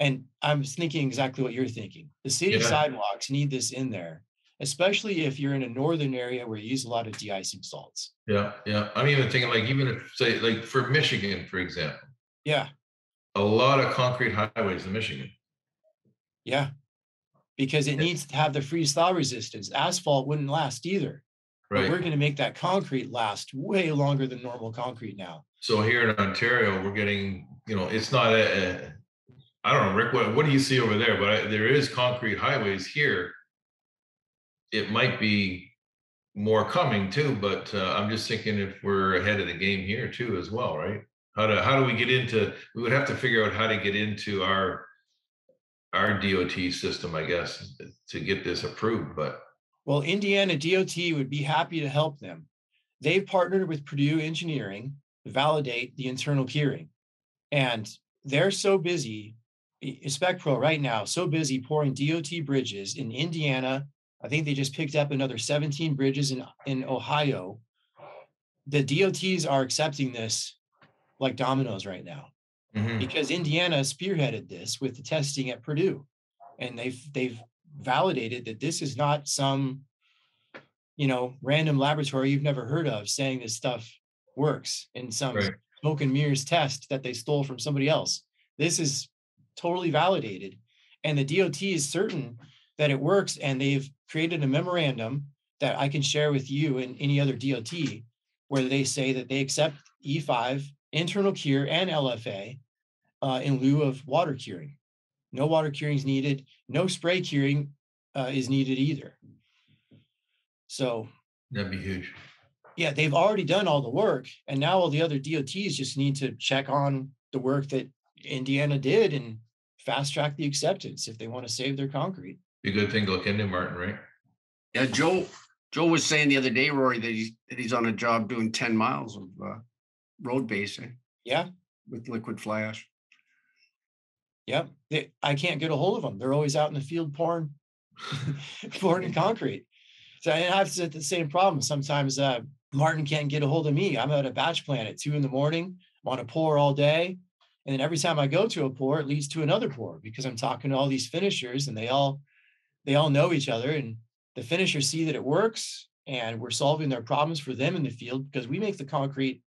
And I'm thinking exactly what you're thinking. The city Yeah. sidewalks need this in there, especially if you're in a northern area where you use a lot of de-icing salts. Yeah, yeah. I'm even thinking like even if say like for Michigan, for example, Yeah, a lot of concrete highways in Michigan. yeah, because it Yeah. needs to have the freeze thaw resistance. Asphalt wouldn't last either, but we're Right. going to make that concrete last way longer than normal concrete now. So here in Ontario, we're getting, it's not I don't know, Rick, what do you see over there? But there is concrete highways here. It might be more coming too, but I'm just thinking if we're ahead of the game here too as well, right? How do we get into? We would have to figure out how to get into our DOT system, I guess, to get this approved. But Well, Indiana DOT would be happy to help them. They've partnered with Purdue Engineering to validate the internal curing. And they're so busy, SpecPro right now, so busy pouring DOT bridges in Indiana. I think they just picked up another 17 bridges in Ohio. The DOTs are accepting this like dominoes right now mhm, because Indiana spearheaded this with the testing at Purdue. And they've validated that this is not some random laboratory you've never heard of saying this stuff works in some right. smoke and mirrors test that they stole from somebody else. This is totally validated. And the DOT is certain that it works. And they've created a memorandum that I can share with you and any other DOT where they say that they accept E5, internal cure, and LFA in lieu of water curing. No water curing is needed. No spray curing is needed either. So That'd be huge. yeah, they've already done all the work, and now all the other DOTs just need to check on the work that Indiana did and fast track the acceptance if they want to save their concrete. Be a good thing to look into, Martin, right? Yeah, Joe was saying the other day, Rory, that he's on a job doing 10 miles of road base Yeah, with liquid fly ash. yeah. I can't get a hold of them. They're always out in the field pouring in concrete. So I have the same problem. Sometimes Martin can't get a hold of me. I'm at a batch plant at 2 a.m. I'm on a pour all day. And then every time I go to a pour, it leads to another pour because I'm talking to all these finishers and they all know each other. And the finishers see that it works and we're solving their problems for them in the field because we make the concrete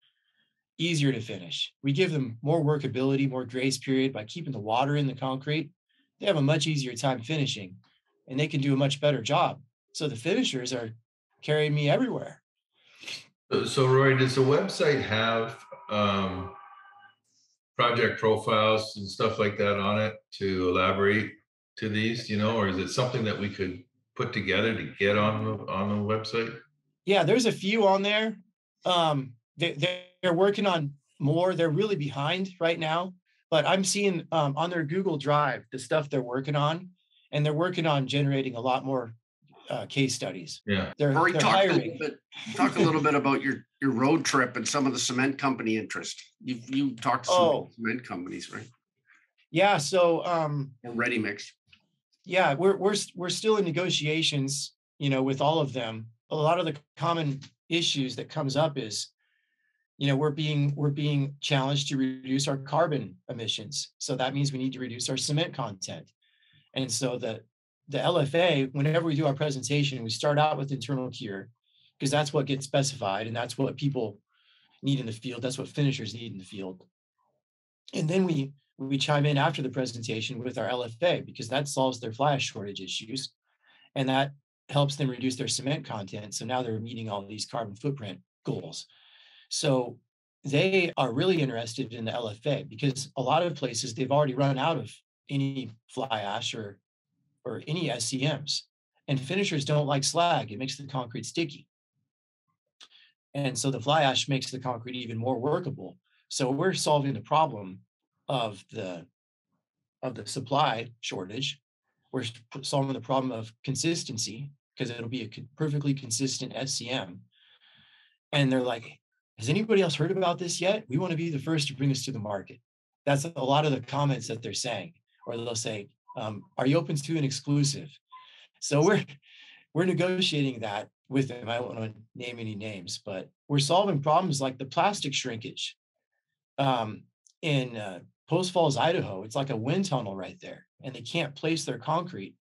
easier to finish. We give them more workability, more grace period by keeping the water in the concrete. They have a much easier time finishing and they can do a much better job. So the finishers are carrying me everywhere. So Roy, does the website have project profiles and stuff like that on it to elaborate to these, or is it something that we could put together to get on the website? Yeah, there's a few on there. They're working on more. They're really behind right now, but I'm seeing on their Google Drive the stuff they're working on, and they're working on generating a lot more case studies. Yeah. Rory, they're talk hiring. a little bit about your road trip and some of the cement company interest. You talked to some cement companies, right? Yeah. So or ready mix. Yeah, we're still in negotiations, with all of them. A lot of the common issues that comes up is, we're being challenged to reduce our carbon emissions. So that means we need to reduce our cement content. And so the LFA, whenever we do our presentation, we start out with internal cure because that's what gets specified and that's what people need in the field. That's what finishers need in the field. And then we chime in after the presentation with our LFA because that solves their fly ash shortage issues and that helps them reduce their cement content. So now they're meeting all these carbon footprint goals. So they are really interested in the LFA because a lot of places they've already run out of any fly ash or any SCMs. And finishers don't like slag. It makes the concrete sticky. And so the fly ash makes the concrete even more workable. So we're solving the problem of the supply shortage. We're solving the problem of consistency because it'll be a perfectly consistent SCM. And they're like, has anybody else heard about this yet? We want to be the first to bring this to the market. That's a lot of the comments that they're saying. Or they'll say, are you open to an exclusive? So we're negotiating that with them. I don't want to name any names, but we're solving problems like the plastic shrinkage. In Post Falls, Idaho, it's like a wind tunnel right there, and they can't place their concrete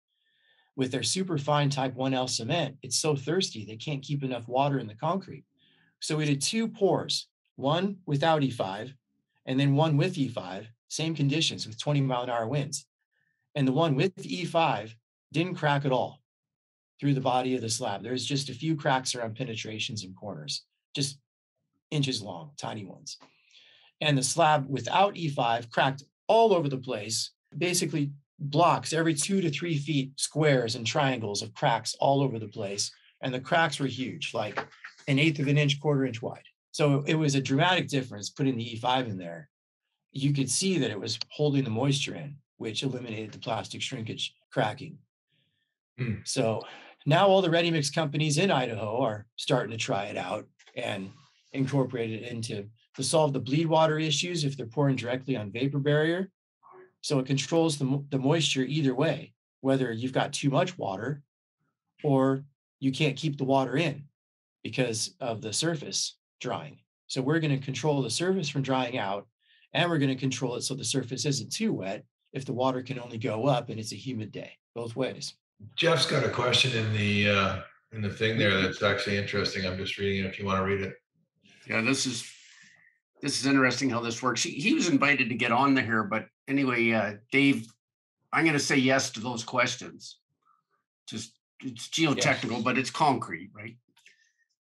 with their super fine type 1L cement. It's so thirsty, they can't keep enough water in the concrete. So we did 2 pours, one without E5 and then one with E5, same conditions with 20-mile-an-hour winds. And the one with E5 didn't crack at all through the body of the slab. There's just a few cracks around penetrations and corners, just inches long, tiny ones. And the slab without E5 cracked all over the place, basically blocks every 2 to 3 feet, squares and triangles of cracks all over the place. And the cracks were huge, like 1/8 of an inch, 1/4 inch wide. So it was a dramatic difference putting the E5 in there. You could see that it was holding the moisture in, which eliminated the plastic shrinkage cracking. So now all the ready mix companies in Idaho are starting to try it out and incorporate it into to solve the bleed water issues if they're pouring directly on vapor barrier. So it controls the moisture either way, whether you've got too much water or you can't keep the water in because of the surface drying. So we're going to control the surface from drying out, and we're going to control it so the surface isn't too wet if the water can only go up and it's a humid day, both ways. Jeff's got a question in the thing there that's actually interesting. I'm just reading it if you want to read it. Yeah, this is interesting how this works. He was invited to get on here, but anyway, Dave, I'm going to say yes to those questions. Just it's geotechnical, yes. But it's concrete, right?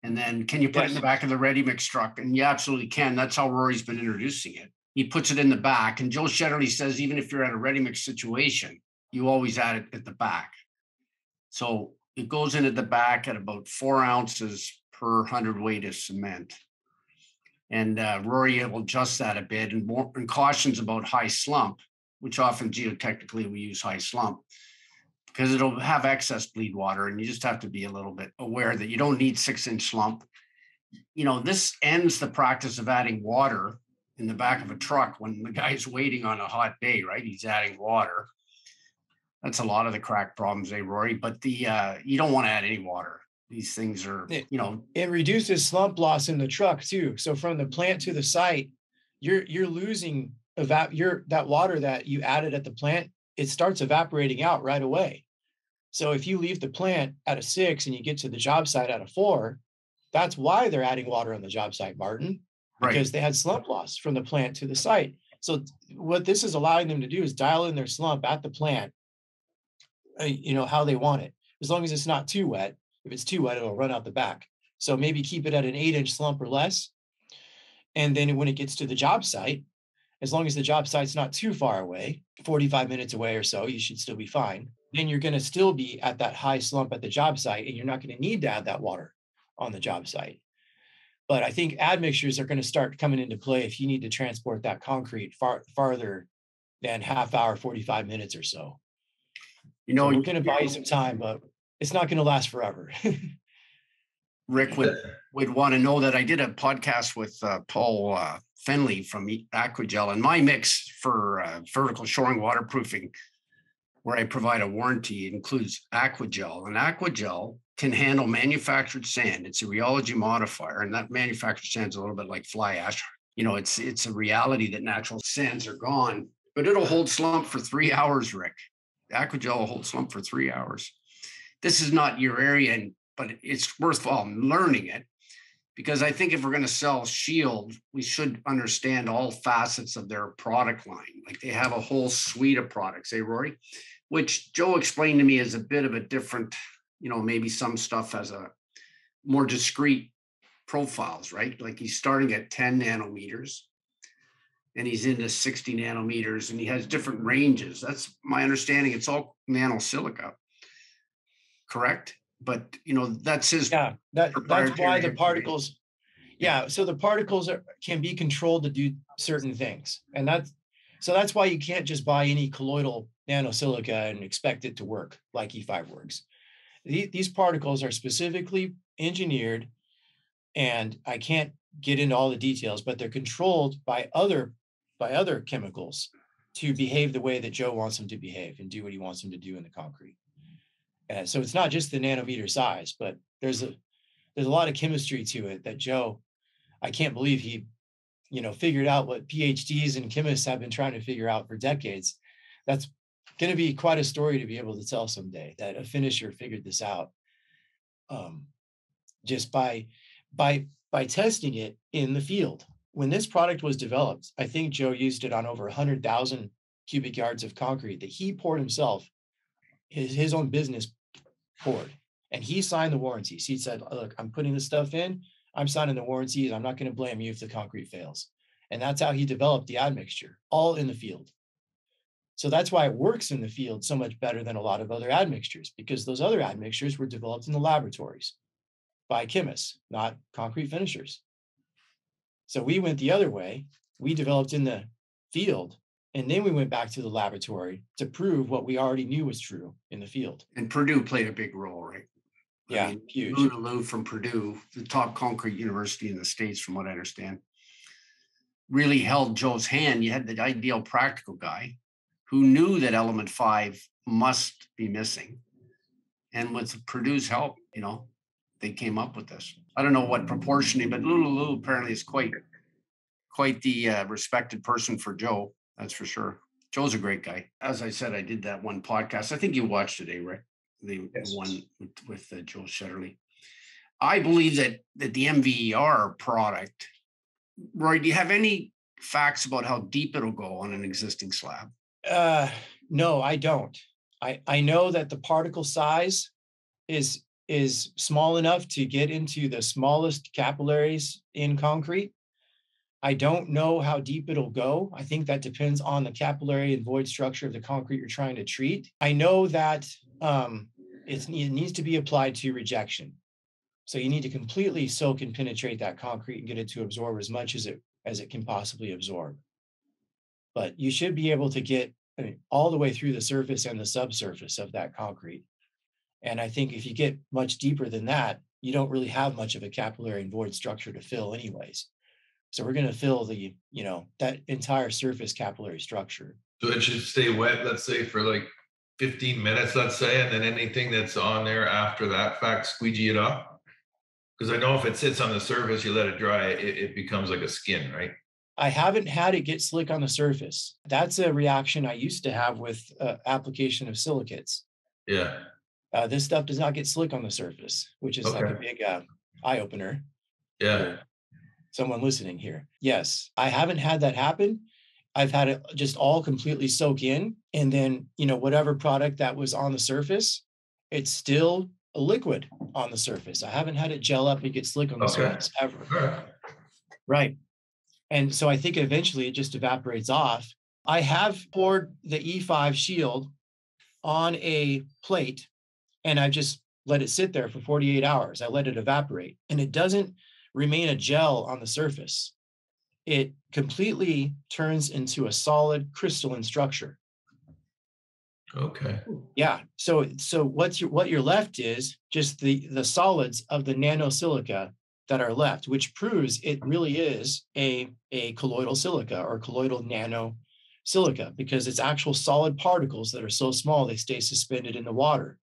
And then can you put it in the back of the ready mix truck? And you absolutely can. That's how Rory's been introducing it. He puts it in the back. And Joe Shetterly says, even if you're at a ready mix situation, you always add it at the back. So it goes in at the back at about 4 ounces per 100 weight of cement. And Rory will adjust that a bit and cautions about high slump, which often geotechnically we use high slump because it'll have excess bleed water, and you just have to be a little bit aware that you don't need 6-inch slump. You know, this ends the practice of adding water in the back of a truck when the guy's waiting on a hot day, right? He's adding water. That's a lot of the crack problems, Rory? But you don't want to add any water. These things are, It reduces slump loss in the truck too. So from the plant to the site, you're losing that water that you added at the plant. It starts evaporating out right away. So if you leave the plant at a 6 and you get to the job site at a 4, that's why they're adding water on the job site, Martin, because they had slump loss from the plant to the site. So what this is allowing them to do is dial in their slump at the plant, how they want it, as long as it's not too wet. If it's too wet, it'll run out the back. So maybe keep it at an 8-inch slump or less. And then when it gets to the job site, as long as the job site's not too far away, 45 minutes away or so, you should still be fine. Then you're going to still be at that high slump at the job site, and you're not going to need to add that water on the job site. But I think admixtures are going to start coming into play if you need to transport that concrete farther than half hour, 45 minutes or so. So we're going to buy you some time, but it's not going to last forever. Rick would want to know that I did a podcast with Paul Fenley from Aquagel, and my mix for vertical shoring waterproofing, where I provide a warranty, includes Aquagel. And Aquagel can handle manufactured sand. It's a rheology modifier, and that manufactured sand's a little bit like fly ash. It's a reality that natural sands are gone, but it'll hold slump for 3 hours, Rick. Aquagel will hold slump for 3 hours. This is not your area, but it's worthwhile learning it, because I think if we're going to sell Shield, we should understand all facets of their product line. Like they have a whole suite of products, Rory? Which Joe explained to me is a bit of a different, maybe some stuff has a more discrete profiles, right? Like he's starting at 10 nanometers and he's into 60 nanometers and he has different ranges. That's my understanding. It's all nano-silica. Correct, but that's his. Yeah, that's why the particles. Yeah, so the particles can be controlled to do certain things, and that's why you can't just buy any colloidal nano-silica and expect it to work like E5 works. These particles are specifically engineered, and I can't get into all the details, but they're controlled by other chemicals to behave the way that Joe wants them to behave and do what he wants them to do in the concrete. So it's not just the nanometer size, but there's a lot of chemistry to it that Joe I can't believe he, figured out what PhDs and chemists have been trying to figure out for decades. That's going to be quite a story to be able to tell someday, that a finisher figured this out just by testing it in the field. When this product was developed, I think Joe used it on over 100,000 cubic yards of concrete that he poured himself. His own business poured, and he signed the warranties. He said, look, I'm putting this stuff in, I'm signing the warranties, I'm not going to blame you if the concrete fails. And that's how he developed the admixture, all in the field. So that's why it works in the field so much better than a lot of other admixtures, because those other admixtures were developed in the laboratories by chemists, not concrete finishers. So we went the other way. We developed in the field, and then we went back to the laboratory to prove what we already knew was true in the field. And Purdue played a big role, right? Yeah, huge. Lou from Purdue, the top concrete university in the States, from what I understand, really held Joe's hand. You had the ideal practical guy who knew that element 5 must be missing. And with Purdue's help, they came up with this. I don't know what proportionally, but Lou apparently is quite the respected person for Joe. That's for sure. Joe's a great guy. As I said, I did that one podcast. I think you watched today, Rick. The one with Joe Shetterly. I believe that the MVER product, Roy, do you have any facts about how deep it'll go on an existing slab? No, I don't. I know that the particle size is small enough to get into the smallest capillaries in concrete. I don't know how deep it'll go. I think that depends on the capillary and void structure of the concrete you're trying to treat. I know that it needs to be applied to rejection. So you need to completely soak and penetrate that concrete and get it to absorb as much as it can possibly absorb. But you should be able to get all the way through the surface and the subsurface of that concrete. And I think if you get much deeper than that, you don't really have much of a capillary and void structure to fill anyways. So we're going to fill the, that entire surface capillary structure. So it should stay wet, let's say, for like 15 minutes, let's say, and then anything that's on there after that fact, squeegee it off? Because I know if it sits on the surface, you let it dry, it becomes like a skin, right? I haven't had it get slick on the surface. That's a reaction I used to have with application of silicates. Yeah. This stuff does not get slick on the surface, which is like a big eye opener. Yeah. Someone listening here. Yes, I haven't had that happen. I've had it just all completely soak in. And then, whatever product that was on the surface, it's still a liquid on the surface. I haven't had it gel up and get slick on the surface ever. Right. And so I think eventually it just evaporates off. I have poured the E5 shield on a plate and I just let it sit there for 48 hours. I let it evaporate and it doesn't remain a gel on the surface. It completely turns into a solid crystalline structure. Okay. Yeah. So what you're left is just the solids of the nano-silica that are left, which proves it really is a colloidal silica or colloidal nano-silica because it's actual solid particles that are so small they stay suspended in the water.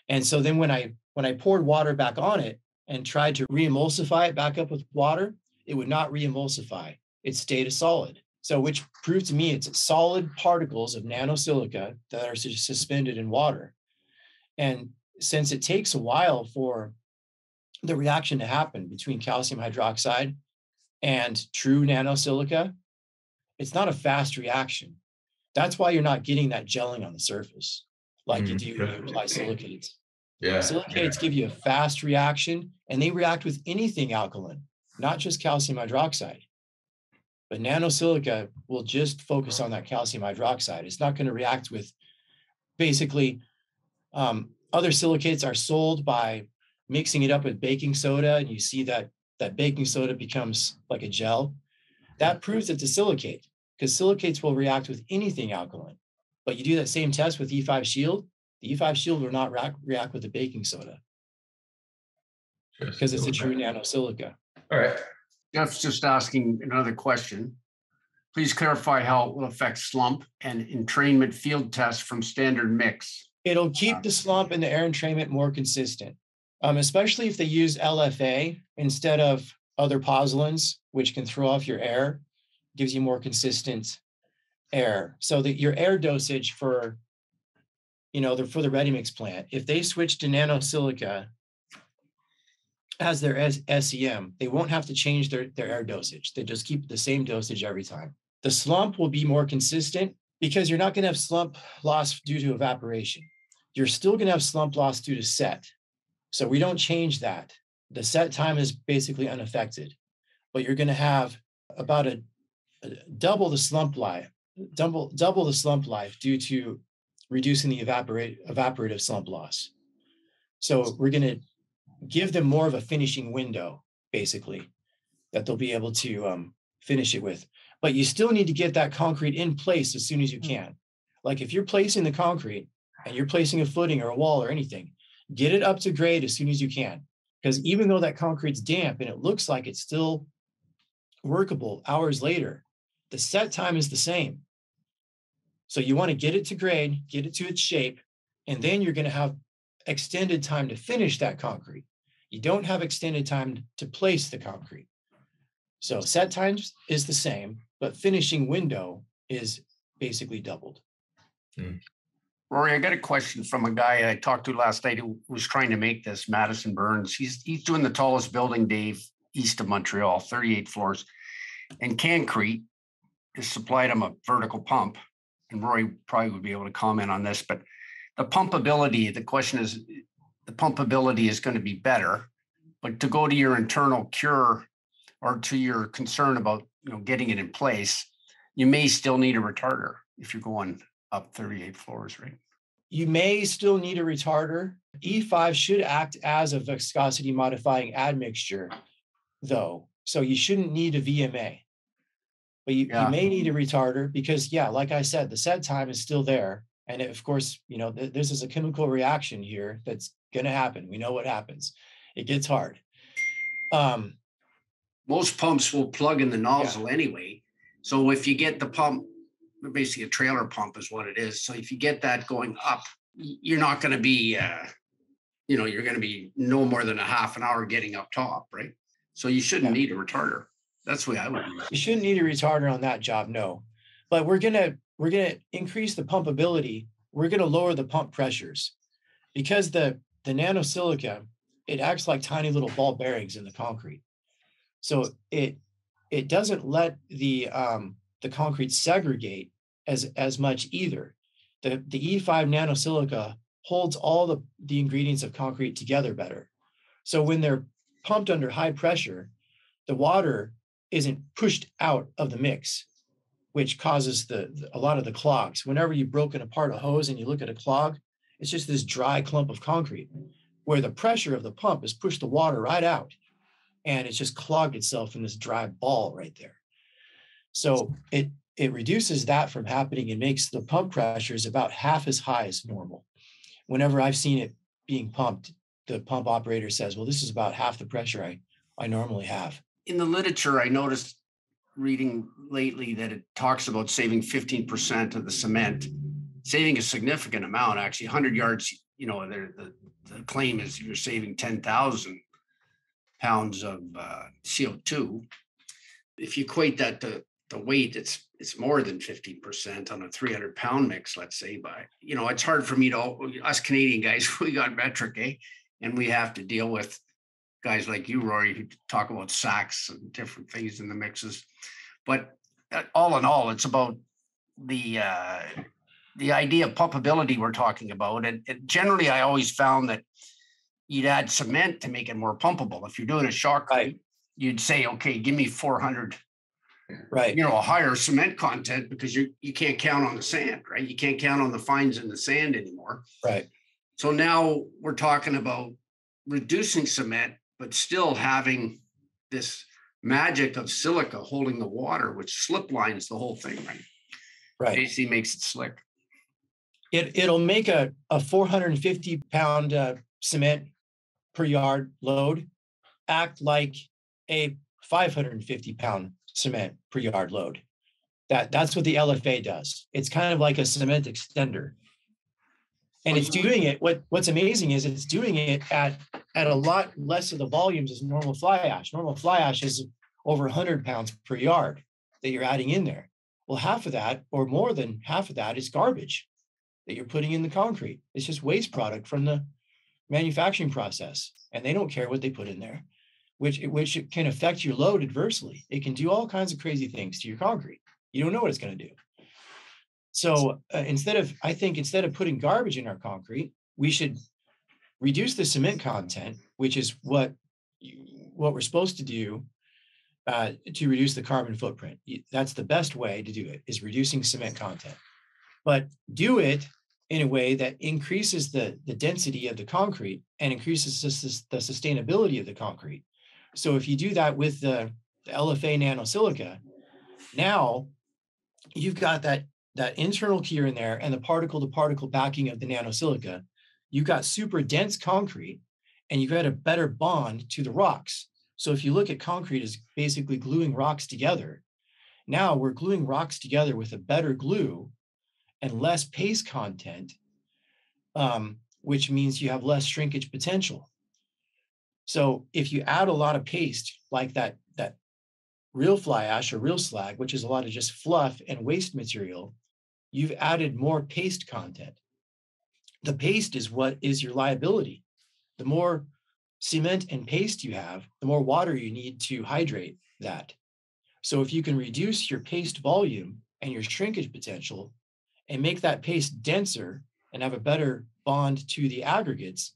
And so then when I poured water back on it and tried to re-emulsify it back up with water, it would not re-emulsify. It stayed a solid. So which proved to me it's solid particles of nano-silica that are suspended in water. And since it takes a while for the reaction to happen between calcium hydroxide and true nano-silica, it's not a fast reaction. That's why you're not getting that gelling on the surface like you do when you apply silicates. Yeah. Silicates give you a fast reaction and they react with anything alkaline, not just calcium hydroxide. But nano-silica will just focus on that calcium hydroxide. It's not going to react with basically other silicates are sold by mixing it up with baking soda and you see that baking soda becomes like a gel. That proves it's a silicate because silicates will react with anything alkaline. But you do that same test with E5 shield, the E5 shield will not react with the baking soda because it's a true nano-silica. All right. Jeff's just asking another question. Please clarify how it will affect slump and entrainment field tests from standard mix. It'll keep the slump and the air entrainment more consistent, especially if they use LFA instead of other pozzolans, which can throw off your air, gives you more consistent air. So that your air dosage for, for the ready mix plant, if they switch to nano-silica as their SEM, they won't have to change their air dosage. They just keep the same dosage every time. The slump will be more consistent because you're not going to have slump loss due to evaporation. You're still going to have slump loss due to set. So we don't change that. The set time is basically unaffected, but you're going to have about double the slump life due to reducing the evaporative slump loss. So we're going to give them more of a finishing window, basically, that they'll be able to finish it with. But you still need to get that concrete in place as soon as you can. Like if you're placing the concrete and you're placing a footing or a wall or anything, get it up to grade as soon as you can. Because even though that concrete's damp and it looks like it's still workable hours later, the set time is the same. So you want to get it to grade, get it to its shape, and then you're going to have extended time to finish that concrete. You don't have extended time to place the concrete. So set times is the same, but finishing window is basically doubled. Rory, I got a question from a guy I talked to last night who was trying to make this, Madison Burns. He's doing the tallest building, Dave, east of Montreal, 38 floors. And Cancrete has supplied him a vertical pump. And Rory probably would be able to comment on this, but the pumpability, the question is, the pumpability is going to be better. But to go to your internal cure or to your concern about getting it in place, you may still need a retarder if you're going up 38 floors, right? You may still need a retarder. E5 should act as a viscosity modifying admixture, though. So you shouldn't need a VMA. But you may need a retarder because, like I said, the set time is still there. And of course, this is a chemical reaction here that's going to happen. We know what happens. It gets hard. Most pumps will plug in the nozzle anyway. So if you get the pump, basically a trailer pump is what it is. So if you get that going up, you're not going to be, you're going to be no more than a half an hour getting up top, right? So you shouldn't need a retarder. That's the way I would use it. You shouldn't need a retarder on that job, no. But we're gonna increase the pumpability. We're gonna lower the pump pressures because the nano-silica, it acts like tiny little ball bearings in the concrete. So it doesn't let the concrete segregate as much either. The E5 nano-silica holds all the ingredients of concrete together better. So when they're pumped under high pressure, the water isn't pushed out of the mix, which causes a lot of the clogs. Whenever you've broken apart a hose and you look at a clog, it's just this dry clump of concrete where the pressure of the pump has pushed the water right out and it's just clogged itself in this dry ball right there. So it reduces that from happening and makes the pump pressures about half as high as normal. Whenever I've seen it being pumped, the pump operator says, well, this is about half the pressure I normally have. In the literature, I noticed reading lately that it talks about saving 15% of the cement, saving a significant amount, actually 100 yards, the claim is you're saving 10,000 pounds of CO2. If you equate that to the weight, it's more than 15% on a 300-pound mix, let's say. But, it's hard for me us Canadian guys, we got metric, and we have to deal with guys like you, Rory, who talk about sacks and different things in the mixes. But all in all, it's about the idea of pumpability we're talking about. And generally, I always found that you'd add cement to make it more pumpable. If you're doing a shotcrete, you'd say, okay, give me 400, right? A higher cement content because you can't count on the sand, right? You can't count on the fines in the sand anymore. Right. So now we're talking about reducing cement, but still having this magic of silica holding the water, which slip lines the whole thing, right? Right. Basically makes it slick. It'll make a 450-pound cement per yard load act like a 550-pound cement per yard load. That's what the LFA does. It's kind of like a cement extender. And it's doing it. What's amazing is it's doing it at at a lot less of the volumes as normal fly ash. Normal fly ash is over 100 pounds per yard that you're adding in there. Well, half of that, or more than half of that, is garbage that you're putting in the concrete. It's just waste product from the manufacturing process, and they don't care what they put in there, which can affect your load adversely. It can do all kinds of crazy things to your concrete. You don't know what it's going to do. So instead of putting garbage in our concrete, we should reduce the cement content, which is what we're supposed to do to reduce the carbon footprint. That's the best way to do it, is reducing cement content. But do it in a way that increases the density of the concrete and increases the sustainability of the concrete. So if you do that with the LFA nano-silica, now you've got that internal keyer in there and the particle-to-particle backing of the nano-silica. You've got super dense concrete, and you've got a better bond to the rocks. So if you look at concrete as basically gluing rocks together, now we're gluing rocks together with a better glue and less paste content, which means you have less shrinkage potential. So if you add a lot of paste like that real fly ash or real slag, which is a lot of just fluff and waste material, you've added more paste content. The paste is what is your liability. The more cement and paste you have, the more water you need to hydrate that. So if you can reduce your paste volume and your shrinkage potential and make that paste denser and have a better bond to the aggregates,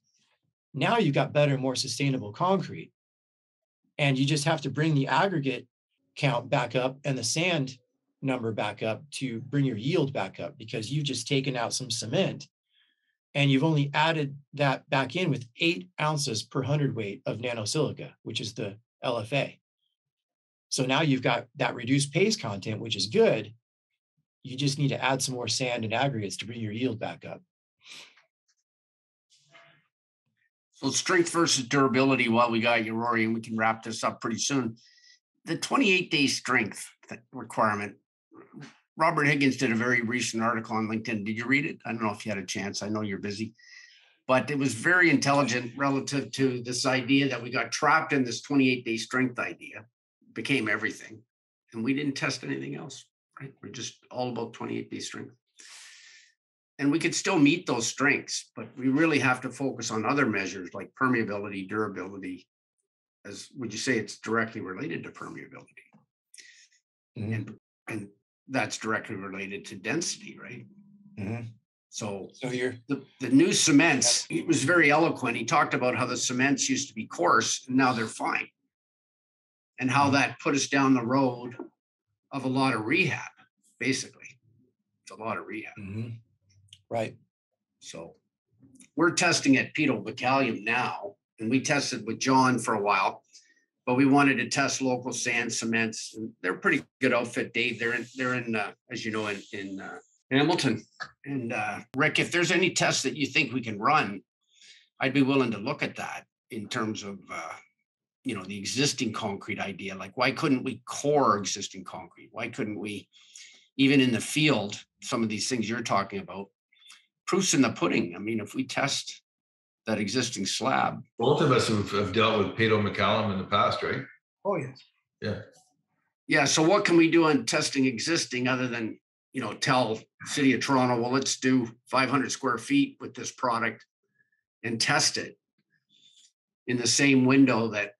now you've got better, more sustainable concrete. And you just have to bring the aggregate count back up and the sand number back up to bring your yield back up, because you've just taken out some cement and you've only added that back in with 8 ounces per hundredweight of nano-silica, which is the LFA. So now you've got that reduced paste content, which is good. You just need to add some more sand and aggregates to bring your yield back up. So strength versus durability, while we got you, Rory, and we can wrap this up pretty soon. The 28-day strength requirement, Robert Higgins did a very recent article on LinkedIn. Did you read it? I don't know if you had a chance. I know you're busy. But it was very intelligent relative to this idea that we got trapped in this 28-day strength idea, became everything. And we didn't test anything else, right? We're just all about 28-day strength. And we could still meet those strengths, but we really have to focus on other measures like permeability, durability. As would you say it's directly related to permeability? Mm-hmm. And that's directly related to density, right? Mm-hmm. So the new cements, he was very eloquent. He talked about how the cements used to be coarse and now they're fine. And how that put us down the road of a lot of rehab, basically. It's a lot of rehab. Mm-hmm. Right. So we're testing at Peto Battalion now, and we tested with John for a while, but we wanted to test local sand cements, and they're a pretty good outfit, Dave. They're in as you know, in Hamilton. And Rick, if there's any tests that you think we can run, I'd be willing to look at that in terms of the existing concrete idea. Like, why couldn't we core existing concrete? Why couldn't we, even in the field, some of these things you're talking about? Proof's in the pudding. I mean, if we test that existing slab. Both of us have dealt with Peto McCallum in the past, right? Oh, yes. Yeah. Yeah. So what can we do on testing existing other than, tell City of Toronto, well, let's do 500 square feet with this product and test it in the same window that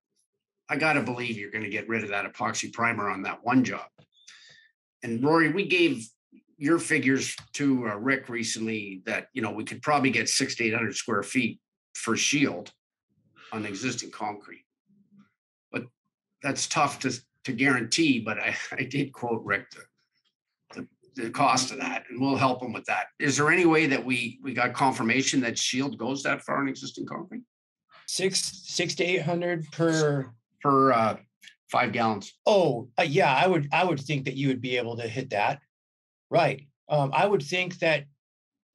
I got to believe you're going to get rid of that epoxy primer on that one job. And Rory, we gave your figures to Rick recently that, we could probably get 600 to 800 square feet for shield on existing concrete. But that's tough to guarantee, but I did quote Rick the cost of that, and we'll help him with that. Is there any way that we got confirmation that shield goes that far in existing concrete? 600 to 800 per 5 gallons. Oh, yeah, I would think that you would be able to hit that. Right. I would think that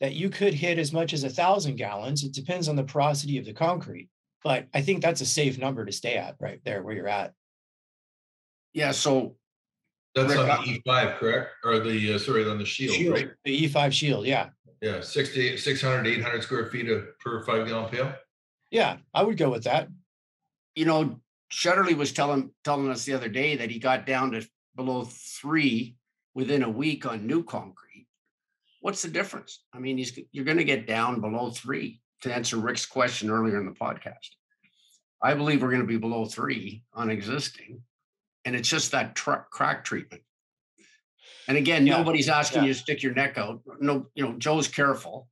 you could hit as much as 1,000 gallons. It depends on the porosity of the concrete, but I think that's a safe number to stay at right there where you're at. Yeah. So that's Rick, on the E5, correct? Or on the shield, right? The E5 shield. Yeah. Yeah. 600 to 800 square feet per 5 gallon pail. Yeah, I would go with that. Shutterly was telling us the other day that he got down to below 3 within a week on new concrete. What's the difference? I mean, you're going to get down below 3, to answer Rick's question earlier in the podcast. I believe we're going to be below 3 on existing, and it's just that crack treatment. And again, nobody's asking you to stick your neck out. No, Joe's careful,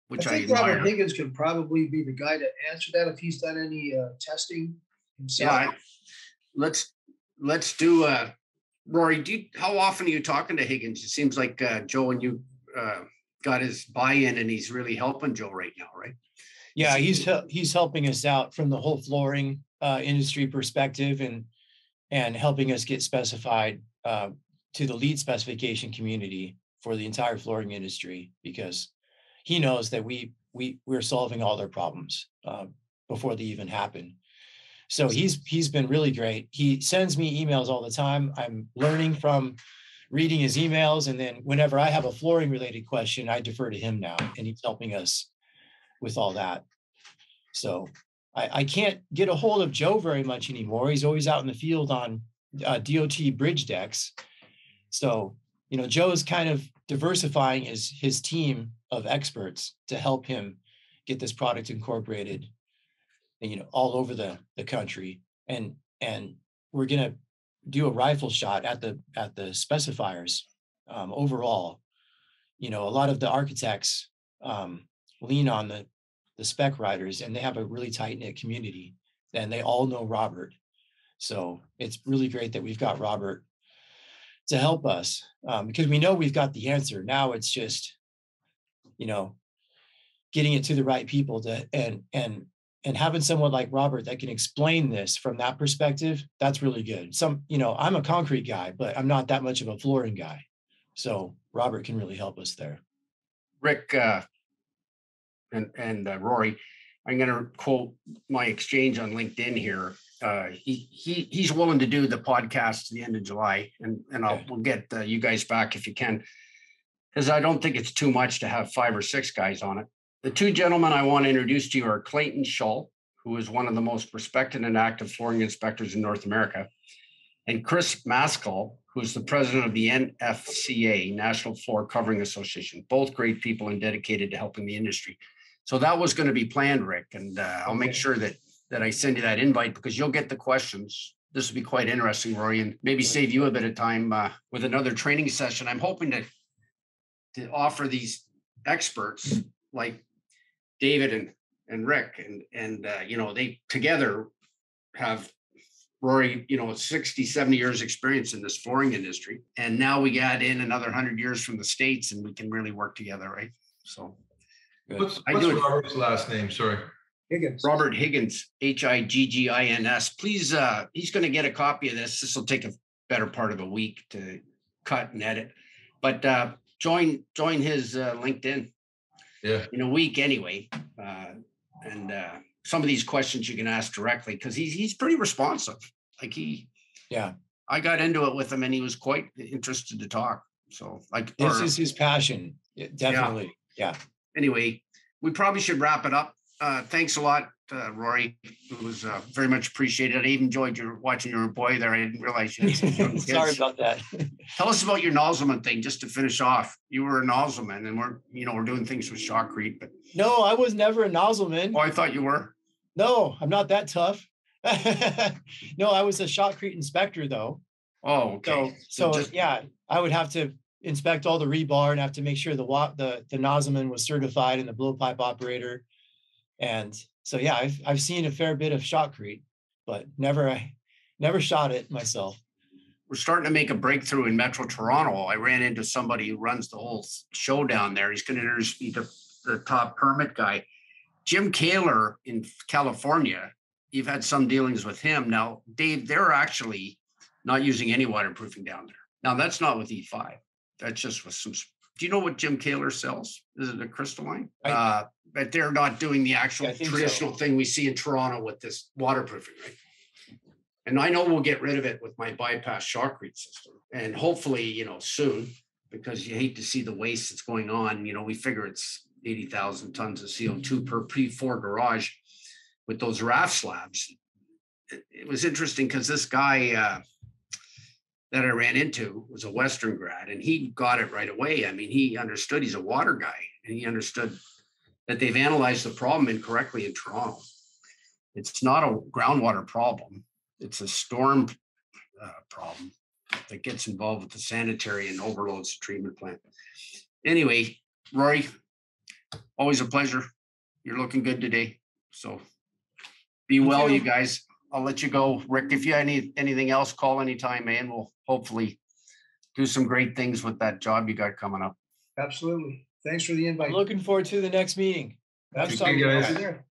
which I think admire. Robert Higgins could probably be the guy to answer that if he's done any testing himself. Yeah, let's do. Rory, how often are you talking to Higgins? It seems like Joe and you got his buy-in, and he's really helping Joe right now, right? Yeah, he's helping us out from the whole flooring industry perspective, and helping us get specified to the lead specification community for the entire flooring industry, because he knows that we're solving all their problems before they even happen. So he's been really great. He sends me emails all the time. I'm learning from reading his emails, and then whenever I have a flooring related question, I defer to him now, and he's helping us with all that. So I can't get a hold of Joe very much anymore. He's always out in the field on DOT bridge decks. So, Joe's kind of diversifying his team of experts to help him get this product incorporated, all over the country. And we're going to do a rifle shot at the specifiers overall. A lot of the architects lean on the spec writers, and they have a really tight-knit community, and they all know Robert. So it's really great that we've got Robert to help us, because we know we've got the answer. Now it's just, getting it to the right people and having someone like Robert that can explain this from that perspective. That's really good. I'm a concrete guy, but I'm not that much of a flooring guy. So Robert can really help us there. Rick and Rory, I'm going to quote my exchange on LinkedIn here. He's willing to do the podcast to the end of July, and we'll get you guys back if you can, because I don't think it's too much to have 5 or 6 guys on it. The 2 gentlemen I want to introduce to you are Clayton Shull, who is one of the most respected and active flooring inspectors in North America, and Chris Maskell, who's the president of the NFCA, National Floor Covering Association. Both great people and dedicated to helping the industry. So that was going to be planned, Rick, and I'll make sure that I send you that invite, because you'll get the questions. This will be quite interesting, Rory, and maybe save you a bit of time with another training session. I'm hoping to offer these experts like David and Rick, and they together have, Rory, 60, 70 years experience in this flooring industry. And now we add in another 100 years from the States, and we can really work together, right? So what's Robert's last name? Sorry. Higgins. Robert Higgins, Higgins. Please, he's going to get a copy of this. This will take a better part of a week to cut and edit, but join his LinkedIn. Yeah. In a week anyway, and some of these questions you can ask directly, because he's pretty responsive. I got into it with him, and he was quite interested to talk. So this is his passion, definitely. Yeah. Anyway, we probably should wrap it up. Thanks a lot, Rory. It was very much appreciated. I even enjoyed watching your boy there. I didn't realize you had some young kids. Sorry about that. Tell us about your nozzleman thing, just to finish off. You were a nozzleman, and we're doing things with shotcrete, but no, I was never a nozzleman. Oh, I thought you were. No, I'm not that tough. No, I was a shotcrete inspector though. Oh, okay. So yeah, I would have to inspect all the rebar and have to make sure the nozzleman was certified and the blowpipe operator. And so, yeah, I've seen a fair bit of shotcrete, but never shot it myself. We're starting to make a breakthrough in Metro Toronto. I ran into somebody who runs the whole show down there. He's going to introduce me to the top permit guy, Jim Kaler in California. You've had some dealings with him. Now, Dave, they're actually not using any waterproofing down there. Now, that's not with E5. That's just with some. Do you know what Jim Kaler sells? Is it a crystalline? But they're not doing the actual traditional thing we see in Toronto with this waterproofing, right? And I know we'll get rid of it with my bypass shotcrete system, and hopefully, soon, because you hate to see the waste that's going on. We figure it's 80,000 tons of CO2 per P4 garage. with those raft slabs. It was interesting because this guy that I ran into was a Western grad, and he got it right away. I mean, he understood. He's a water guy, and he understood that they've analyzed the problem incorrectly in Toronto. It's not a groundwater problem. It's a storm problem that gets involved with the sanitary and overloads the treatment plant. Anyway, Rory, always a pleasure. You're looking good today. So be well, you guys. I'll let you go. Rick, if you have anything else, call anytime, man. We'll hopefully do some great things with that job you got coming up. Absolutely. Thanks for the invite. Looking forward to the next meeting. Thank you, guys.